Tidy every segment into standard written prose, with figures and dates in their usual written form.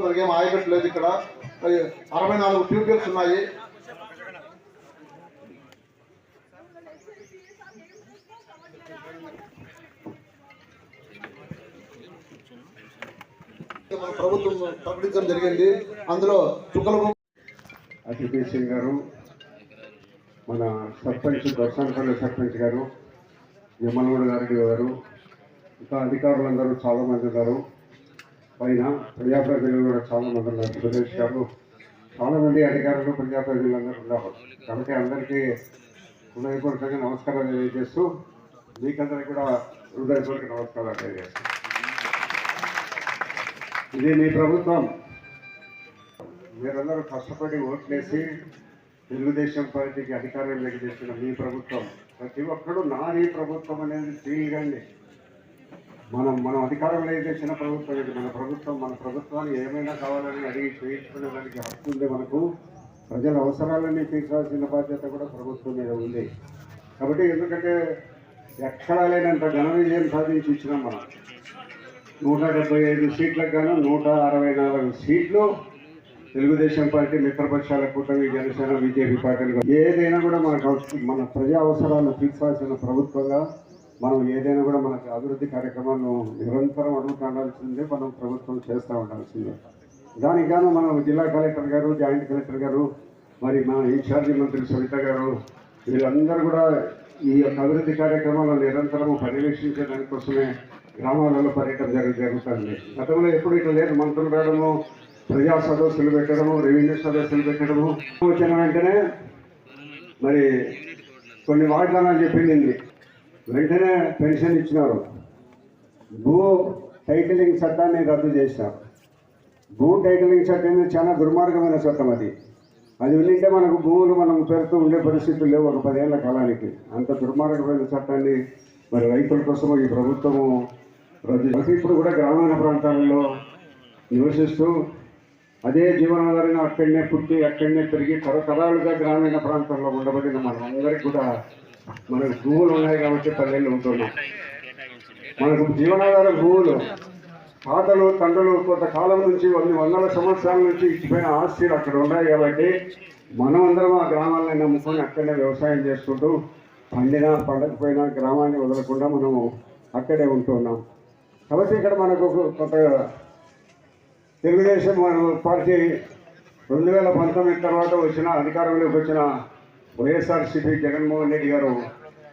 మనకేం ఆయకట్లేదు. ఇక్కడ 64 ట్యూబ్వెల్స్ ఉన్నాయి. మన ప్రభుత్వం ప్రకటించడం జరిగింది. అందులో చుక్కల అతిథి సింగ్ గారు, మన సర్పంచ్ దర్శనపల్లి సర్పంచ్ గారు, యమలగూడ గారు, ఇంకా అధికారులందరూ చాలామంది ఉన్నారు. పైన ప్రజాప్రతినిధులు కూడా చాలామంది ఉన్నారు. సురేష్ గారు, చాలామంది అధికారులు ప్రజాప్రతినిధులందరూ ఉన్నారు. కాబట్టి అందరికీ హృదయపూర్వకంగా నమస్కారాలు తెలియజేస్తూ మీకందరికీ కూడా హృదయపూర్వక నమస్కారాలు తెలియజేస్తాను. ఇది మీ ప్రభుత్వం. మీరందరూ కష్టపడి ఓట్లేసి తెలుగుదేశం పార్టీకి అధికారంలోకి తెచ్చిన మీ ప్రభుత్వం. ప్రతి ఒక్కరూ నాది ప్రభుత్వం అనేది ఫీల్గాండి. మనం అధికారంలో తెచ్చిన ప్రభుత్వం ఇది. మన ప్రభుత్వాన్ని ఏమైనా కావాలని అడిగి చేయించుకునే దానికి హక్కు ఉంది మనకు. ప్రజల అవసరాలన్నీ తీర్చాల్సిన బాధ్యత కూడా ప్రభుత్వం మీద ఉంది. కాబట్టి ఎందుకంటే ఎక్కడా లేనంత ఘన విజయం సాధించి ఇచ్చినాం మనం. 175 సీట్లకు గాను 164 సీట్లు తెలుగుదేశం పార్టీ, మిత్రపక్షాల కూటమి, జనసేన, బీజేపీ పార్టీలు ఏదైనా కూడా మన ప్రజా అవసరాలను తీర్చాల్సిన ప్రభుత్వంగా మనం ఏదైనా కూడా మనకు అభివృద్ధి కార్యక్రమాలను నిరంతరం అడుగుతుండాల్సిందే. మనం ప్రభుత్వం చేస్తూ ఉండాల్సిందే. దానికి గాను మనం జిల్లా కలెక్టర్ గారు, జాయింట్ కలెక్టర్ గారు, మరి మన ఇన్ఛార్జి మంత్రి సవిత గారు, వీళ్ళందరూ కూడా ఈ యొక్క అభివృద్ధి కార్యక్రమాలను నిరంతరం పర్యవేక్షించే దానికోసమే గ్రామాలలో పర్యటన జరుగుతుంది. గతంలో ఎప్పుడు ఇట్లా లేదు. మంత్రులు రావడము, ప్రజా సదస్సులు పెట్టడము, రెవెన్యూ సదస్సులు పెట్టడము. వచ్చిన వెంటనే మరి కొన్ని వాగ్దానాలు చెప్పింది. వెంటనే పెన్షన్ ఇచ్చినారు. భూ టైటిలింగ్ చట్టాన్ని రద్దు చేసినారు. భూ టైటిలింగ్ చట్టం చాలా దుర్మార్గమైన చట్టం. అది ఉండింటే మనకు భూములు మనం పెడుతూ ఉండే పరిస్థితులు లేవు ఒక 10 ఏళ్ల కాలానికి. అంత దుర్మార్గమైన చట్టాన్ని మరి రైతుల కోసం ఈ ప్రభుత్వము రద్దు చేసి ఇప్పుడు కూడా గ్రామీణ ప్రాంతాలలో నివసిస్తూ అదే జీవనాధారంగా అక్కడనే పుట్టి అక్కడనే పెరిగి తరతరాలుగా గ్రామీణ ప్రాంతాల్లో ఉండబడిన మనందరికీ కూడా మనకు భూములు ఉన్నాయి కాబట్టి 10 ఏళ్ళు ఉంటున్నాం. మనకు జీవనాధార భూములు తాతలు తండ్రులు కొంతకాలం నుంచి వందల సంవత్సరాల నుంచి ఇచ్చిపోయిన ఆస్తులు అక్కడ ఉన్నాయి కాబట్టి మనమందరం ఆ గ్రామాలని నమ్ముకొని అక్కడనే వ్యవసాయం చేసుకుంటూ పండినా పండకపోయినా గ్రామాన్ని వదలకుండా మనము అక్కడే ఉంటున్నాం. కాబట్టి ఇక్కడ మనకు కొంత తెలుగుదేశం పార్టీ 2019 తర్వాత అధికారంలోకి వచ్చిన వైఎస్ఆర్సీపీ జగన్మోహన్ రెడ్డి గారు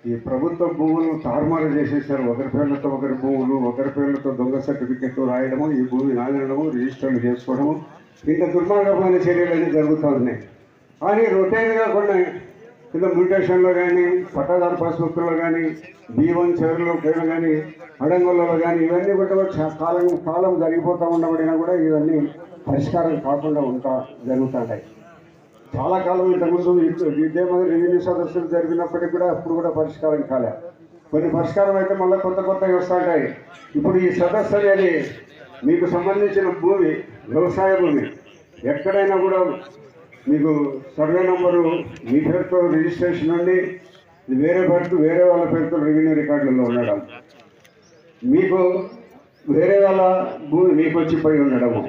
ఈ ప్రభుత్వ భూములను తారుమారు చేసేసారు. ఒకరి పేర్లతో ఒకరి భూములు, ఒకరి పేర్లతో దొంగ సర్టిఫికెట్లు రాయడము, ఈ భూమి నాదనడము, రిజిస్టర్లు చేసుకోవడము, ఇంత దుర్మార్గమైన చర్యలన్నీ జరుగుతూ ఉన్నాయి. కానీ రొటీన్గా కొన్ని కింద మ్యూటేషన్లో కానీ, పట్టాదారు పాస్బుక్లో కానీ, B1 చెరువులో పేర్లు కానీ, అడంగులలో కానీ ఇవన్నీ కూడా కాలం జరిగిపోతూ ఉండబడినా కూడా ఇవన్నీ పరిష్కారం కాకుండా జరుగుతుంటాయి. చాలా కాలం ఇంతకుముందు ఇదే మరి రెవెన్యూ సదస్సులు జరిగినప్పటికీ కూడా అప్పుడు కూడా పరిష్కారం కాలే. కొన్ని పరిష్కారం అయితే మళ్ళీ కొత్తవి వస్తుంటాయి. ఇప్పుడు ఈ సదస్సు అనేది మీకు సంబంధించిన భూమి, వ్యవసాయ భూమి ఎక్కడైనా కూడా మీకు సర్వే నెంబరు మీ పేరుతో రిజిస్ట్రేషన్ ఉండి వేరే వాళ్ళ పేరుతో రెవెన్యూ రికార్డులలో ఉండడం, మీకు వేరే వాళ్ళ భూమి మీకు వచ్చిపోయి ఉండడము,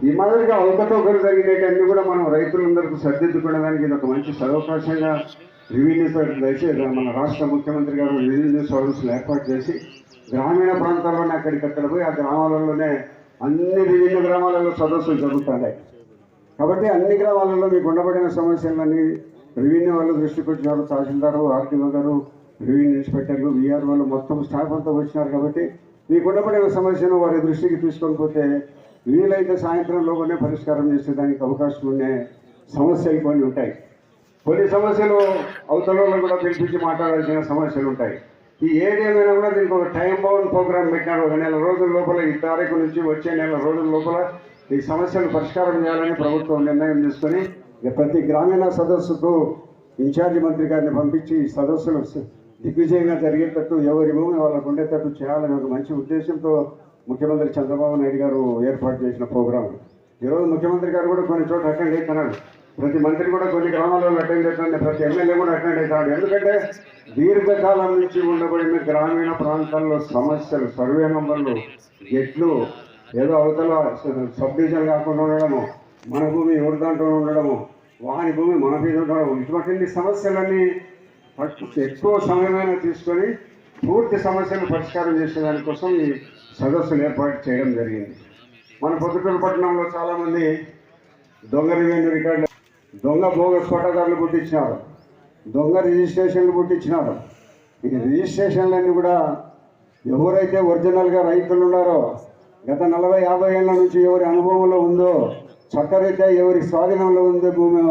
ఈ మాదిరిగా అవకతవకలు జరిగినవన్నీ కూడా మనం రైతులందరికీ సర్దిద్దుకునేదానికి ఇది ఒక మంచి సదవకాశంగా రెవెన్యూ దయచేసి మన రాష్ట్ర ముఖ్యమంత్రి గారు రెవెన్యూ సర్వీసులు ఏర్పాటు చేసి గ్రామీణ ప్రాంతాల్లోనే అక్కడికక్కడ పోయి ఆ గ్రామాలలోనే అన్ని రెవెన్యూ గ్రామాలలో సదస్సులు జరుగుతున్నాయి. కాబట్టి అన్ని గ్రామాలలో మీకు ఉండబడిన సమస్యలన్నీ రెవెన్యూ వాళ్ళు దృష్టికి వచ్చినారు. తహసీల్దారు, ఆర్టీఓ గారు, రెవెన్యూ ఇన్స్పెక్టర్లు, వీఆర్ వాళ్ళు మొత్తం స్టాఫ్ అంతా వచ్చినారు. కాబట్టి మీకు ఉండబడిన సమస్యను వారి దృష్టికి తీసుకొని పోతే వీలైతే సాయంత్రం లోపలనే పరిష్కారం చేసేదానికి అవకాశం ఉండే సమస్యలు కొన్ని ఉంటాయి. కొన్ని సమస్యలు అవతలలో కూడా పిలిపించి మాట్లాడాల్సిన సమస్యలు ఉంటాయి. ఈ ఏదేమైనా కూడా దీనికి ఒక టైం బౌండ్ ప్రోగ్రామ్ పెట్టినారు. 1 నెల రోజుల లోపల ఈ తారీఖు నుంచి వచ్చే నెల రోజుల లోపల ఈ సమస్యలు పరిష్కారం చేయాలని ప్రభుత్వం నిర్ణయం తీసుకొని ప్రతి గ్రామీణ సదస్సుకు ఇన్ఛార్జి మంత్రి గారిని పంపించి ఈ సదస్సులు దిగ్విజయంగా జరిగేటట్టు ఎవరి భూమి వాళ్ళకు ఉండేటట్టు చేయాలని ఒక మంచి ఉద్దేశంతో ముఖ్యమంత్రి చంద్రబాబు నాయుడు గారు ఏర్పాటు చేసిన ప్రోగ్రాం. ఈరోజు ముఖ్యమంత్రి గారు కూడా కొన్ని చోట్ల అటెండ్ అవుతున్నాడు. ప్రతి మంత్రి కూడా కొన్ని గ్రామాలలో అటెండ్ అవుతున్నాడు. ప్రతి ఎమ్మెల్యే కూడా అటెండ్ అవుతాడు. ఎందుకంటే దీర్ఘకాలం నుంచి ఉండబడిన గ్రామీణ ప్రాంతాల్లో సమస్యలు, సర్వే నంబర్లు, గెట్లు, ఏదో అవతల సబ్ డివిజన్ కాకుండా ఉండడము, మన భూమి ఎవరి దాంట్లో ఉండడము, వాని భూమి మన మీద ఉండడం, ఇటువంటి సమస్యలన్నీ ఎక్కువ సమయమైన తీసుకొని పూర్తి సమస్యలు పరిష్కారం చేసే దానికోసం ఈ సదస్సులు ఏర్పాటు చేయడం జరిగింది. మన పొద్దుటూరు పట్టణంలో చాలామంది దొంగ రెవెన్యూ రికార్డులు, దొంగ బోగస్ పట్టాదారులు పుట్టించినారు, దొంగ రిజిస్ట్రేషన్లు పుట్టించినారు. ఈ రిజిస్ట్రేషన్లన్నీ కూడా ఎవరైతే ఒరిజినల్గా రైతులు ఉన్నారో, గత 40-50 ఏళ్ళ నుంచి ఎవరి అనుభవంలో ఉందో, చట్టరీత్యా ఎవరి స్వాధీనంలో ఉందో భూమి,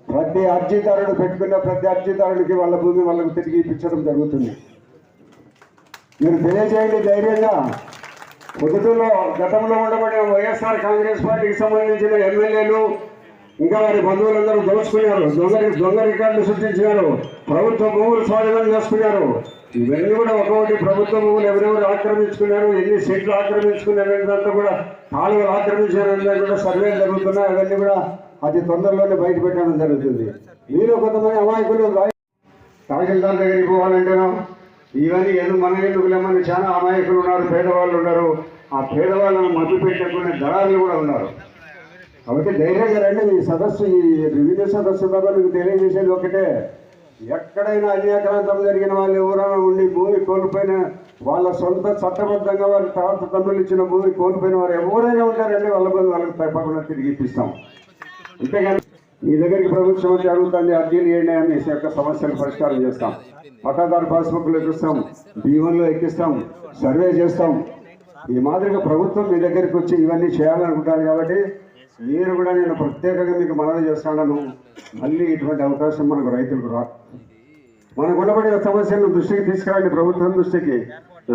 ప్రతి అర్జీదారుడు పెట్టుకున్న ప్రతి అర్జీదారుడికి వాళ్ళ భూమి వాళ్ళకు తిరిగి ఇప్పించడం జరుగుతుంది. మీరు తెలియజేయండి ధైర్యంగా. పొద్దుటూరులో గతంలో ఉండబడిన వైఎస్ఆర్ కాంగ్రెస్ పార్టీకి సంబంధించిన ఎమ్మెల్యేలు ఇంకా వారి బంధువులందరూ దోచుకున్నారు, దొంగ రికార్డులు సృష్టించినారు, ప్రభుత్వ భూములు స్వాధీనం చేసుకున్నారు. ఇవన్నీ కూడా ఒకటి ప్రభుత్వ భూములు ఎవరెవరు ఆక్రమించుకున్నారు, ఎన్ని సీట్లు ఆక్రమించుకున్నారు అంతా కూడా, కాలువలు ఆక్రమించారని కూడా సర్వేలు జరుగుతున్నాయి. అవన్నీ కూడా అతి తొందరలోనే బయట పెట్టడం జరుగుతుంది. మీలో కొంతమంది అమాయకులు తహసీల్దార్ దగ్గరికి పోవాలంటేనో ఇవన్నీ మన ఎందుకు లేమని చాలా అమాయకులు ఉన్నారు, పేదవాళ్ళు ఉన్నారు. ఆ పేదవాళ్ళను మభ్య పెట్టకుండా దళారులు కూడా ఉన్నారు. కాబట్టి ధైర్యంగా రండి. ఈ సదస్సు, ఈ రెవెన్యూ సదస్సు ద్వారా మీకు తెలియజేసేది ఒకటే, ఎక్కడైనా అన్యాక్రాంతం జరిగిన వాళ్ళు ఎవరైనా ఉండి భూమి కోల్పోయిన, వాళ్ళ సొంత చట్టబద్ధంగా వారి తాత తండ్రులు ఇచ్చిన భూమి కోల్పోయిన వారు ఎవరైనా ఉంటారండి, వాళ్ళ భూమి వాళ్ళకి తప్పకుండా తిరిగి ఇప్పిస్తాం. అంతేగాని మీ దగ్గరికి ప్రభుత్వం వచ్చి అడుగుతుంది అర్జీలు ఏంటి అని యొక్క సమస్యలు పరిష్కారం చేస్తాం. పట్టాదారు పాస్బుక్లు ఎక్కిస్తాం, B1లో ఎక్కిస్తాం, సర్వే చేస్తాం. ఈ మాదిరిగా ప్రభుత్వం మీ దగ్గరికి వచ్చి ఇవన్నీ చేయాలనుకుంటారు. కాబట్టి మీరు కూడా నేను ప్రత్యేకంగా మీకు మనవి చేస్తాను, మళ్ళీ ఇటువంటి అవకాశం మనకు రైతులకు రా. మనకు ఉండబడిన సమస్యలను దృష్టికి తీసుకురండి, ప్రభుత్వం దృష్టికి,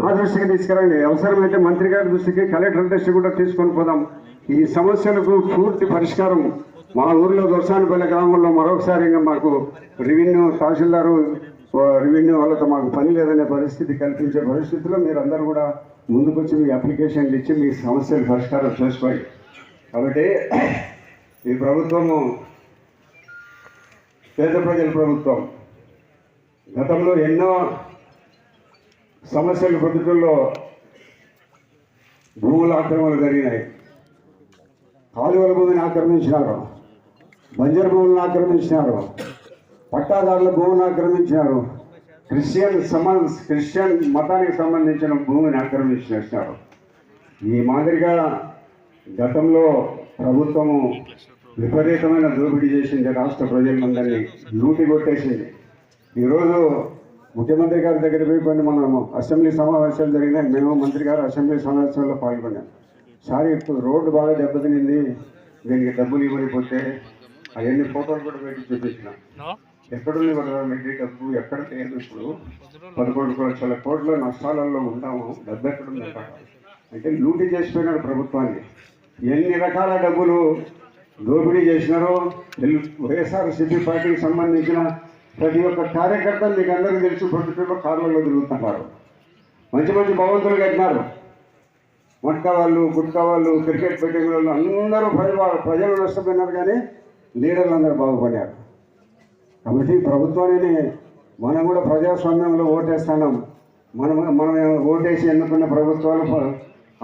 నా దృష్టికి తీసుకురండి, అవసరమైతే మంత్రి గారి దృష్టికి, కలెక్టర్ దృష్టికి కూడా తీసుకొని పోదాం. ఈ సమస్యలకు పూర్తి పరిష్కారం మా ఊర్లో దొరసానిపల్లి గ్రామంలో మరొకసారి ఇంకా మాకు రెవెన్యూ తహసీల్దారు రెవెన్యూ వాళ్ళతో మాకు పని లేదనే పరిస్థితి కల్పించే పరిస్థితిలో మీరందరూ కూడా ముందుకొచ్చి మీ అప్లికేషన్లు ఇచ్చి మీ సమస్యలు పరిష్కారం చేసుకోండి. కాబట్టి ఈ ప్రభుత్వము పేద ప్రజల ప్రభుత్వం. గతంలో ఎన్నో సమస్యలు పొద్దుటూరులో భూముల ఆక్రమణలు జరిగినాయి. కాలువల భూమిని ఆక్రమించినారు, బంజరు భూములను ఆక్రమించినారు, పట్టాదారుల భూమిని ఆక్రమించినారు, క్రిస్టియన్ మతానికి సంబంధించిన భూమిని ఆక్రమించినారు. ఈ మాదిరిగా గతంలో ప్రభుత్వము విపరీతమైన దోపిడీ చేసింది, రాష్ట్ర ప్రజలందరినీ లూటి కొట్టేసింది. ఈరోజు ముఖ్యమంత్రి గారి దగ్గర పోయి కొన్ని మనము అసెంబ్లీ సమావేశాలు జరిగినాయి. మేము మంత్రి గారు అసెంబ్లీ సమావేశాల్లో పాల్గొన్నాం. సార్ ఇప్పుడు రోడ్డు బాగా దెబ్బతినింది, దీనికి డబ్బులు ఇవ్వకపోతే అవన్నీ ఫోటోలు కూడా పెట్టి చూపించినాం. ఎక్కడుంది వరదమిటి డబ్బు, ఎక్కడ లేదు. ఇప్పుడు 11 లక్షల కోట్ల నష్టాలలో ఉంటాము, డబ్బు ఎక్కడుంది అంటే లూటీ చేసిపోయినాడు ప్రభుత్వాన్ని. ఎన్ని రకాల డబ్బులు దోపిడీ చేసినారో వైఎస్ఆర్సీపీ పార్టీకి సంబంధించిన ప్రతి ఒక్క కార్యకర్త మీకు అందరికీ తెలిసి పొద్దుటూరులో కార్లలో తిరుగుతున్నారు. మంచి మంచి భవంతులు కట్టినారు. మట్కా వాళ్ళు, గుట్కా వాళ్ళు, క్రికెట్ బెట్టింగ్ వాళ్ళు అందరూ ప్రజలు నష్టపోయినారు, కానీ లీడర్లు అందరూ బాగుపడ్డారు. కాబట్టి ప్రభుత్వాన్ని మనం కూడా ప్రజాస్వామ్యంలో ఓటేస్తున్నాం. మనం ఓటేసి ఎన్నుకున్న ప్రభుత్వాలు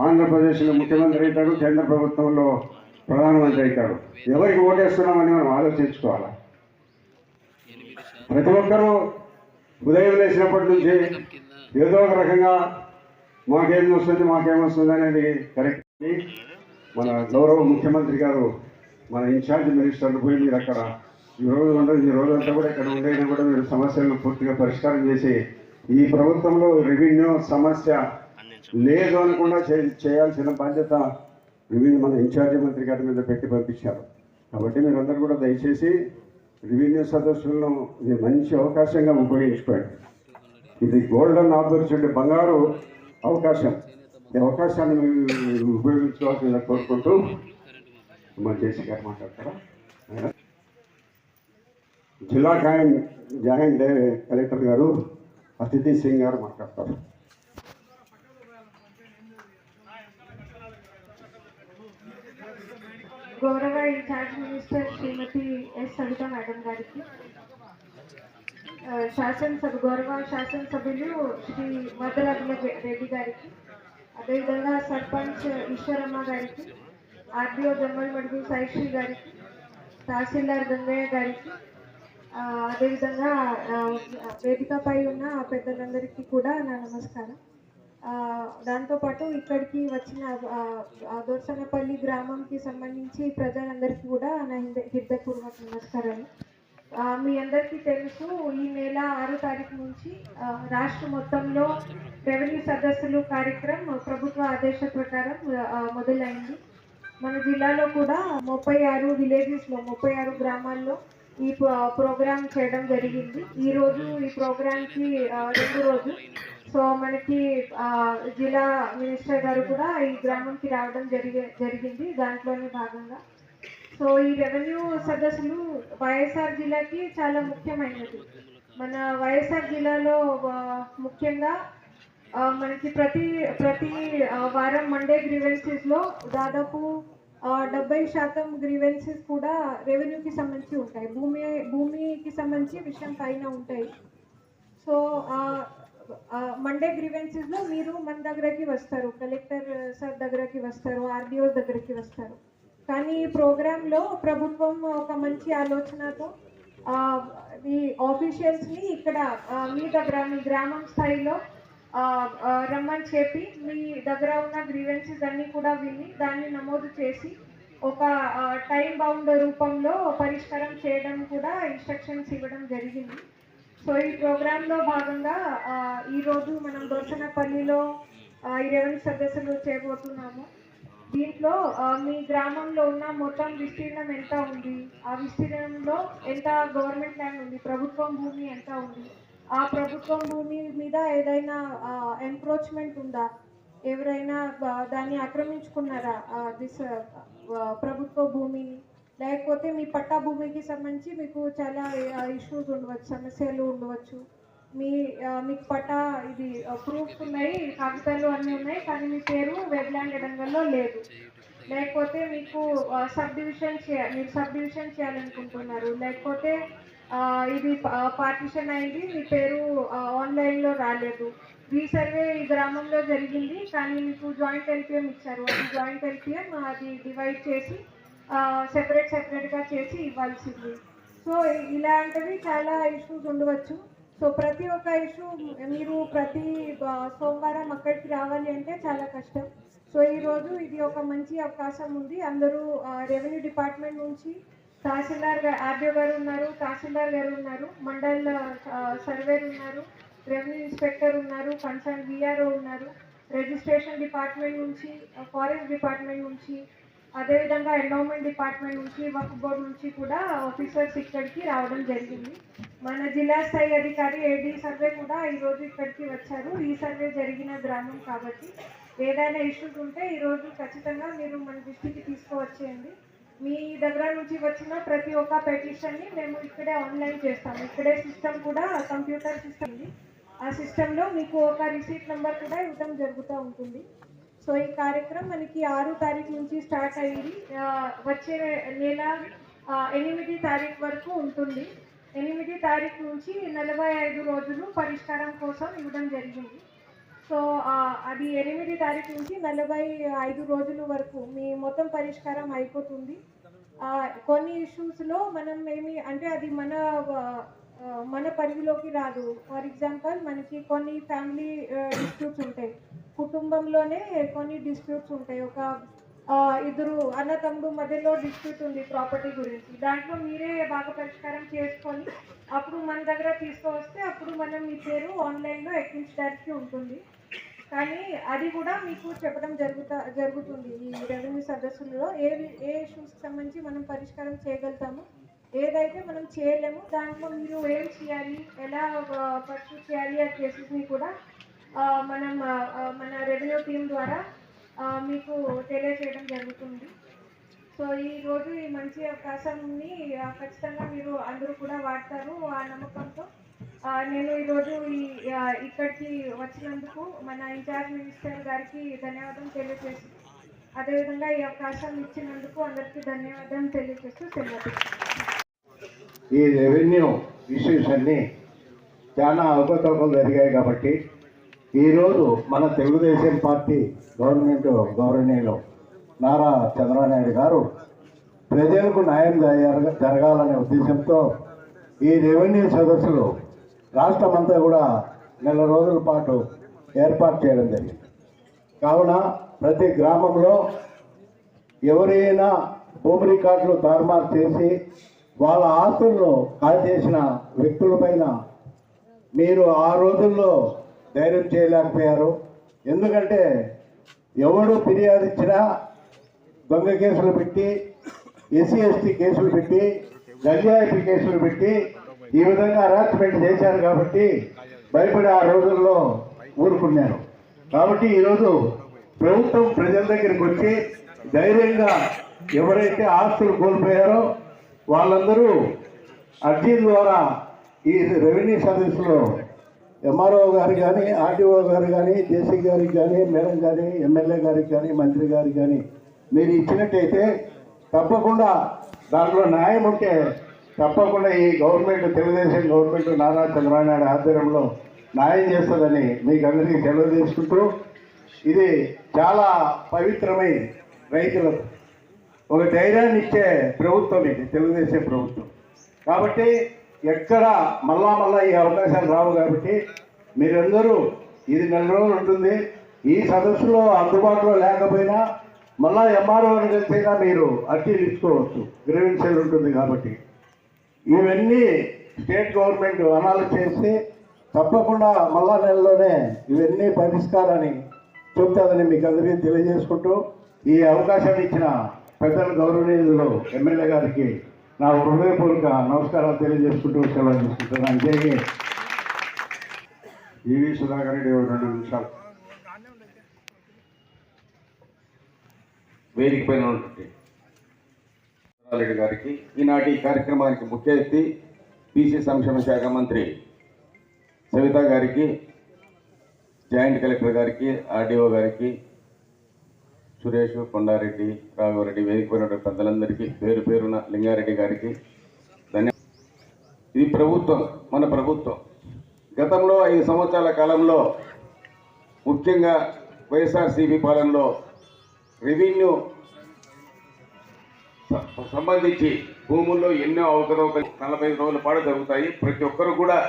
ఆంధ్రప్రదేశ్లో ముఖ్యమంత్రి అవుతాడు, కేంద్ర ప్రభుత్వంలో ప్రధానమంత్రి అవుతాడు. ఎవరికి ఓటేస్తున్నామని మనం ఆలోచించుకోవాలి. ప్రతి ఒక్కరూ ఉదయం లేచినప్పటి నుంచి ఏదో ఒక రకంగా మాకేమొస్తుంది అనేది కరెక్ట్. మన గౌరవ ముఖ్యమంత్రి గారు, మన ఇన్ఛార్జ్ మినిస్టర్లు పోయి మీరు అక్కడ ఈ రోజంతా కూడా ఇక్కడ ఉండైనా కూడా మీరు సమస్యలను పూర్తిగా పరిష్కారం చేసి, ఈ ప్రభుత్వంలో రెవెన్యూ సమస్య లేదు అనకుండా చేయాల్సిన బాధ్యత రెవెన్యూ మన ఇన్ఛార్జి మంత్రి గారి మీద పెట్టి పంపించారు. కాబట్టి మీరందరూ కూడా దయచేసి రెవెన్యూ సదస్సులను ఇది మంచి అవకాశంగా ఉపయోగించుకోండి. ఇది గోల్డెన్ ఆపర్చునిటీ, బంగారు అవకాశం. ఈ అవకాశాన్ని మీరు ఉపయోగించుకోవాల్సిందిగా కోరుకుంటూ మన జేసీ గారు మాట్లాడతారా? జిల్లా జాయింట్ కలెక్టర్ గారు అతిథి సింగ్ గారు మాట్లాడతారు. గౌరవ ఇన్ఛార్జ్ మినిస్టర్ శ్రీమతి ఎస్ సవిత మేడం గారికి, గౌరవ శాసనసభ్యులు శ్రీ మద్దల రెడ్డి గారికి, అదేవిధంగా సర్పంచ్ ఈశ్వరమ్మ గారికి, ఆర్డీఓ జమ్మల్ మడుగు సాయిశ్రీ గారికి, తహసీల్దార్ గంగయ్య గారికి, అదేవిధంగా వేదికపై ఉన్న పెద్దలందరికీ కూడా నా నమస్కారం. దాంతోపాటు ఇక్కడికి వచ్చిన దోర్సనపల్లి గ్రామంకి సంబంధించి ప్రజలందరికీ కూడా నా హృదయపూర్వక నమస్కారాలు. మీ అందరికీ తెలుసు, ఈ నెల 6వ తారీఖు నుంచి రాష్ట్ర మొత్తంలో రెవెన్యూ సదస్సులు కార్యక్రమం ప్రభుత్వ ఆదేశ ప్రకారం మొదలైంది. మన జిల్లాలో కూడా 36 విలేజెస్లో 36 గ్రామాల్లో ఈ ప్రోగ్రామ్ చేయడం జరిగింది. ఈరోజు ఈ ప్రోగ్రామ్కి 2 రోజు. సో మనకి జిల్లా మినిస్టర్ గారు కూడా ఈ గ్రామంకి రావడం జరిగింది దాంట్లోనే భాగంగా. సో ఈ రెవెన్యూ సదస్సులు వైఎస్ఆర్ జిల్లాకి చాలా ముఖ్యమైనది. మన వైఎస్ఆర్ జిల్లాలో ముఖ్యంగా మనకి ప్రతి వారం మండే గ్రీవెన్సెస్లో దాదాపు 70% గ్రీవెన్సెస్ కూడా రెవెన్యూకి సంబంధించి ఉంటాయి, భూమికి సంబంధించి విషయం పైన ఉంటాయి. సో మండే గ్రీవెన్సెస్లో మీరు మన దగ్గరకి వస్తారు, కలెక్టర్ సార్ దగ్గరకి వస్తారు, ఆర్డీఓ దగ్గరికి వస్తారు. కానీ ఈ ప్రోగ్రాంలో ప్రభుత్వం ఒక మంచి ఆలోచనతో ఈ ఆఫీషియల్స్ని ఇక్కడ మీ దగ్గర మీ గ్రామం స్థాయిలో రమ్మని చెప్పి మీ దగ్గర ఉన్న గ్రీవెన్సెస్ అన్నీ కూడా విని దాన్ని నమోదు చేసి ఒక టైం బౌండ్ రూపంలో పరిష్కారం చేయడం కూడా ఇన్స్ట్రక్షన్స్ ఇవ్వడం జరిగింది. సో ఈ ప్రోగ్రాంలో భాగంగా ఈరోజు మనం దోర్సనపల్లిలో ఈ రెవెన్యూ సదస్సులు చేయబోతున్నాము. దీంట్లో మీ గ్రామంలో ఉన్న మొత్తం విస్తీర్ణం ఎంత ఉంది, ఆ విస్తీర్ణంలో ఎంత గవర్నమెంట్ ల్యాండ్ ఉంది, ప్రభుత్వం భూమి ఎంత ఉంది, ఆ ప్రభుత్వం భూమి మీద ఏదైనా ఎంక్రోచ్మెంట్ ఉందా, ఎవరైనా దాన్ని ఆక్రమించుకున్నారా ప్రభుత్వ భూమిని, లేకపోతే మీ పట్టా భూమికి సంబంధించి మీకు చాలా ఇష్యూస్ ఉండవచ్చు, సమస్యలు ఉండవచ్చు. మీకు పట్టా ఇది ప్రూఫ్స్ ఉన్నాయి, కాగితాలు అన్నీ ఉన్నాయి, కానీ మీ పేరు వెబ్లాండ్ ఎడంగల్లో లేదు. లేకపోతే మీకు మీరు సబ్ డివిజన్ చేయాలనుకుంటున్నారు, లేకపోతే ఇది పార్టిషన్ అయింది, మీ పేరు ఆన్లైన్లో రాలేదు, రీసర్వే ఈ గ్రామంలో జరిగింది కానీ మీకు జాయింట్ ఎల్పిఎం ఇచ్చారు, అది జాయింట్ ఎల్పిఎం అది డివైడ్ చేసి సెపరేట్గా చేసి ఇవ్వాల్సింది. సో ఇలాంటివి చాలా ఇష్యూస్ ఉండవచ్చు. సో ప్రతి ఒక్క ఇష్యూ మీరు ప్రతి సోమవారం అక్కడికి రావాలి అంటే చాలా కష్టం. సో ఈరోజు ఇది ఒక మంచి అవకాశం ఉంది. అందరూ రెవెన్యూ డిపార్ట్మెంట్ నుంచి తహసీల్దార్ ఆర్డీఓ గారు ఉన్నారు, తహసీల్దార్ గారు ఉన్నారు, మండల్ సర్వేర్ ఉన్నారు, రెవెన్యూ ఇన్స్పెక్టర్ ఉన్నారు, కన్సర్న్ విఆర్ఓ ఉన్నారు, రిజిస్ట్రేషన్ డిపార్ట్మెంట్ నుంచి, ఫారెస్ట్ డిపార్ట్మెంట్ నుంచి, అదేవిధంగా ఎండోమెంట్ డిపార్ట్మెంట్ నుంచి, వక్ఫ్ బోర్డు నుంచి కూడా ఆఫీసర్స్ ఇక్కడికి రావడం జరిగింది. మన జిల్లా స్థాయి అధికారి ఏడీ సర్వే కూడా ఈరోజు ఇక్కడికి వచ్చారు. ఈ సర్వే జరిగిన గ్రామం కాబట్టి ఏదైనా ఇష్యూస్ ఉంటే ఈరోజు ఖచ్చితంగా మీరు మన దృష్టికి తీసుకువచ్చేయండి. మీ దగ్గర నుంచి వచ్చిన ప్రతి ఒక్క పెటిషన్ని మేము ఇక్కడే ఆన్లైన్ చేస్తాము. ఇక్కడే సిస్టమ్ కూడా కంప్యూటర్ సిస్టమ్ ఉంది. ఆ సిస్టంలో మీకు ఒక రిసీట్ నెంబర్ కూడా ఇవ్వడం జరుగుతూ ఉంటుంది. సో ఈ కార్యక్రమం మనకి 6వ తారీఖు నుంచి స్టార్ట్ అయ్యింది, వచ్చే నెల 8వ తారీఖు వరకు ఉంటుంది. 8వ తారీఖు నుంచి 45 రోజులు పరిష్కారం కోసం ఇవ్వడం జరిగింది. సో అది 8వ తారీఖు నుంచి 45 రోజుల వరకు మీ మొత్తం పరిష్కారం అయిపోతుంది. కొన్ని ఇష్యూస్లో మనం అంటే అది మన పరిధిలోకి రాదు. ఫర్ ఎగ్జాంపుల్ మనకి కొన్ని ఫ్యామిలీ డిస్ప్యూట్స్ ఉంటాయి, కుటుంబంలోనే కొన్ని డిస్ప్యూట్స్ ఉంటాయి. ఒక ఇద్దరు అన్న తమ్ముడు మధ్యలో డిస్ప్యూట్ ఉంది ప్రాపర్టీ గురించి, దాంట్లో మీరే బాగా పరిష్కారం చేసుకొని అప్పుడు మన దగ్గర తీసుకువస్తే అప్పుడు మనం మీ పేరు ఆన్లైన్లో ఎక్కించడానికి ఉంటుంది. కానీ అది కూడా మీకు చెప్పడం జరుగుతుంది ఈ రెవెన్యూ సదస్సులలో ఏ ఇష్యూస్కి సంబంధించి మనం పరిష్కారం చేయగలుగుతాము, ఏదైతే మనం చేయలేము దాంట్లో మీరు ఏం చేయాలి, ఎలా పర్సూ చేయాలి ఆ కేసెస్ని కూడా మన రెవెన్యూ టీం ద్వారా మీకు తెలియజేయడం జరుగుతుంది. సో ఈరోజు ఈ మంచి అవకాశాన్ని ఖచ్చితంగా మీరు అందరూ కూడా వాడతారు ఆ నమ్మకంతో నేను ఈరోజు ఇక్కడికి వచ్చినందుకు మన ఇన్ఛార్జ్ మినిస్టర్ గారికి ధన్యవాదాలు తెలియజేస్తూ, అదేవిధంగా ఈ అవకాశం ఇచ్చినందుకు అందరికీ ధన్యవాదాలు తెలియజేస్తూ సెలవు. ఈ రెవెన్యూ ఇష్యూస్ అన్నీ చాలా అవకతవకలు జరిగాయి కాబట్టి ఈరోజు మన తెలుగుదేశం పార్టీ గవర్నమెంట్ గౌరవనీయులు నారా చంద్రబాబు నాయుడు గారు ప్రజలకు న్యాయం జరగాలనే ఉద్దేశంతో ఈ రెవెన్యూ సదస్సులు రాష్ట్రమంతా కూడా నెల రోజుల పాటు ఏర్పాటు చేయడం జరిగింది. కావున ప్రతి గ్రామంలో ఎవరైనా భూమి రికార్డులు తారుమారు చేసి వాళ్ళ ఆస్తులను కాల్చేసిన వ్యక్తులపైన మీరు ఆ రోజుల్లో ధైర్యం చేయలేకపోయారు. ఎందుకంటే ఎవడు ఫిర్యాదు ఇచ్చినా దొంగ కేసులు పెట్టి, ఎస్సీ ఎస్టీ కేసులు పెట్టి, గంజాయి కేసులు పెట్టి ఈ విధంగా హరాస్మెంట్ చేశారు కాబట్టి భయపడి ఆ రోజుల్లో ఊరుకున్నారు. కాబట్టి ఈరోజు ప్రభుత్వం ప్రజల దగ్గరికి వచ్చి ధైర్యంగా ఎవరైతే ఆస్తులు కోల్పోయారో వాళ్ళందరూ అర్జీల ద్వారా ఈ రెవెన్యూ సర్వీస్లో ఎంఆర్ఓ గారు కానీ, ఆర్టీఓ గారు కానీ, జేసీ గారికి కానీ, మేడం కానీ, ఎమ్మెల్యే గారికి కానీ, మంత్రి గారికి కానీ మీరు ఇచ్చినట్టయితే తప్పకుండా దాంట్లో న్యాయం ఉంటే తప్పకుండా ఈ గవర్నమెంట్, తెలుగుదేశం గవర్నమెంట్ నారా చంద్రబాబు నాయుడు ఆధ్వర్యంలో న్యాయం చేస్తుందని మీకు అందరికీ సెలవు తీసుకుంటూ, ఇది చాలా పవిత్రమై రైతులకు ఒక ధైర్యాన్ని ఇచ్చే ప్రభుత్వం ఇది తెలుగుదేశం ప్రభుత్వం. కాబట్టి ఎక్కడ మళ్ళా ఈ అవకాశాలు రావు. కాబట్టి మీరందరూ ఇది నెల రోజులు ఉంటుంది. ఈ సదస్సులో అందుబాటులో లేకపోయినా మళ్ళా ఎంఆర్ఓని కలిసైనా మీరు అర్జీలు ఇచ్చుకోవచ్చు, గ్రీవెన్సీలు ఉంటుంది. కాబట్టి ఇవన్నీ స్టేట్ గవర్నమెంట్ అనాలిసిస్ చేసి తప్పకుండా మళ్ళా నెలలోనే ఇవన్నీ పరిష్కారాన్ని చెప్తుందని మీకు అందరికీ తెలియజేసుకుంటూ, ఈ అవకాశాన్ని ఇచ్చిన పెద్దల గౌరవనీయులు ఎమ్మెల్యే గారికి నా హృదయపూర్వక నమస్కారాలు తెలియజేసుకుంటూ సెలవు తీసుకుంటున్నాను. జై హింద్. ఈవి సుధాకర్ రెడ్డి 2 నిమిషాలు. వేదిక పైన ఉన్నటువంటి రెడ్డి గారికి, ఈనాటి కార్యక్రమానికి ముఖ్య అతిథి బీసీ సంక్షేమ శాఖ మంత్రి సవిత గారికి, జాయింట్ కలెక్టర్ గారికి, ఆర్డీఓ గారికి, సురేష్, కొండారెడ్డి, రాఘవరెడ్డి, వేదిక పైన పెద్దలందరికీ పేరు పేరున, లింగారెడ్డి గారికి ధన్యవాదాలు. ఇది ప్రభుత్వం, మన ప్రభుత్వం. గతంలో 5 సంవత్సరాల కాలంలో ముఖ్యంగా వైఎస్ఆర్సీపీ పాలనలో రెవెన్యూ సంబంధించి భూముల్లో ఎన్నో అవకతవకలు 45 రోజుల పాటు జరుగుతాయి. ప్రతి ఒక్కరు కూడా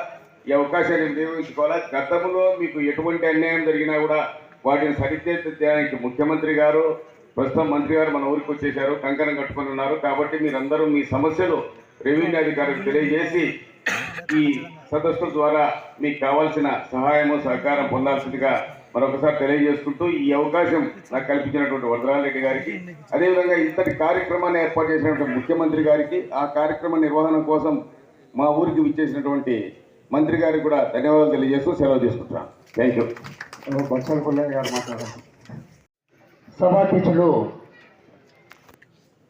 ఈ అవకాశాన్ని వినియోగించుకోవాలి. గతంలో మీకు ఎటువంటి అన్యాయం జరిగినా కూడా వాటిని సరిదిద్దడానికి ముఖ్యమంత్రి గారు, ప్రస్తుతం మంత్రి గారు మన ఊరికి వచ్చేశారు, కంకణం కట్టుకొని ఉన్నారు. కాబట్టి మీరందరూ మీ సమస్యలు రెవెన్యూ అధికారులకు తెలియజేసి ఈ సదస్సుల ద్వారా మీకు కావాల్సిన సహాయము సహకారం పొందాల్సిందిగా మరొకసారి తెలియజేసుకుంటూ, ఈ అవకాశం నాకు కల్పించినటువంటి వరదరాజరెడ్డి గారికి, అదేవిధంగా ఇంతటి కార్యక్రమాన్ని ఏర్పాటు చేసినటువంటి ముఖ్యమంత్రి గారికి, ఆ కార్యక్రమ నిర్వహణ కోసం మా ఊరికి విచ్చేసినటువంటి మంత్రి గారికి కూడా ధన్యవాదాలు తెలియజేస్తూ సెలవు తీసుకుంటున్నాను. Thank you. బొత్సల పుల్లయ్య గారు మాట్లాడారు. సభాధ్యక్షులు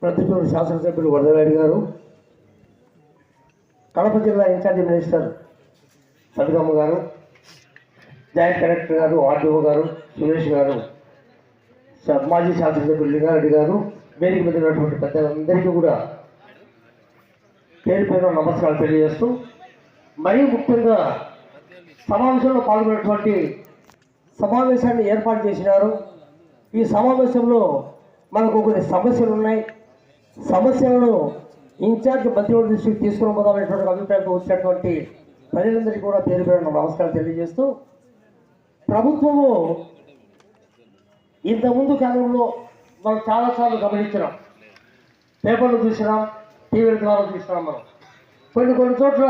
ప్రతిపక్ష శాసనసభ్యులు వరదరాయుడు గారు, కడప జిల్లా ఇన్ఛార్జి మినిస్టర్ సవితమ్మ గారు, జాయింట్ కలెక్టర్ గారు, ఆర్డీఓ గారు, సురేష్ గారు, మాజీ శాసనసభ్యులు లింగారెడ్డి గారు, వేదిక మీద ఉన్నటువంటి పెద్దలందరికీ కూడా పేరు పేరు నమస్కారాలు తెలియజేస్తూ, మరీ ముఖ్యంగా సమావేశంలో పాల్గొన్నటువంటి సమావేశాన్ని ఏర్పాటు చేసినారు. ఈ సమావేశంలో మనకు కొన్ని సమస్యలు ఉన్నాయి. సమస్యలను ఇన్ఛార్జ్ మంత్రివర్గ దృష్టికి తీసుకుని పోదామనేటువంటి అభిప్రాయంతో వచ్చినటువంటి ప్రజలందరికీ కూడా పేరు పేరున నమస్కారం తెలియజేస్తూ, ప్రభుత్వము ఇంతకుముందు కాలంలో మనం చాలాసార్లు గమనించినాం, పేపర్లు చూసినాం, టీవీల ద్వారా చూసినాం. మనం కొన్ని చోట్ల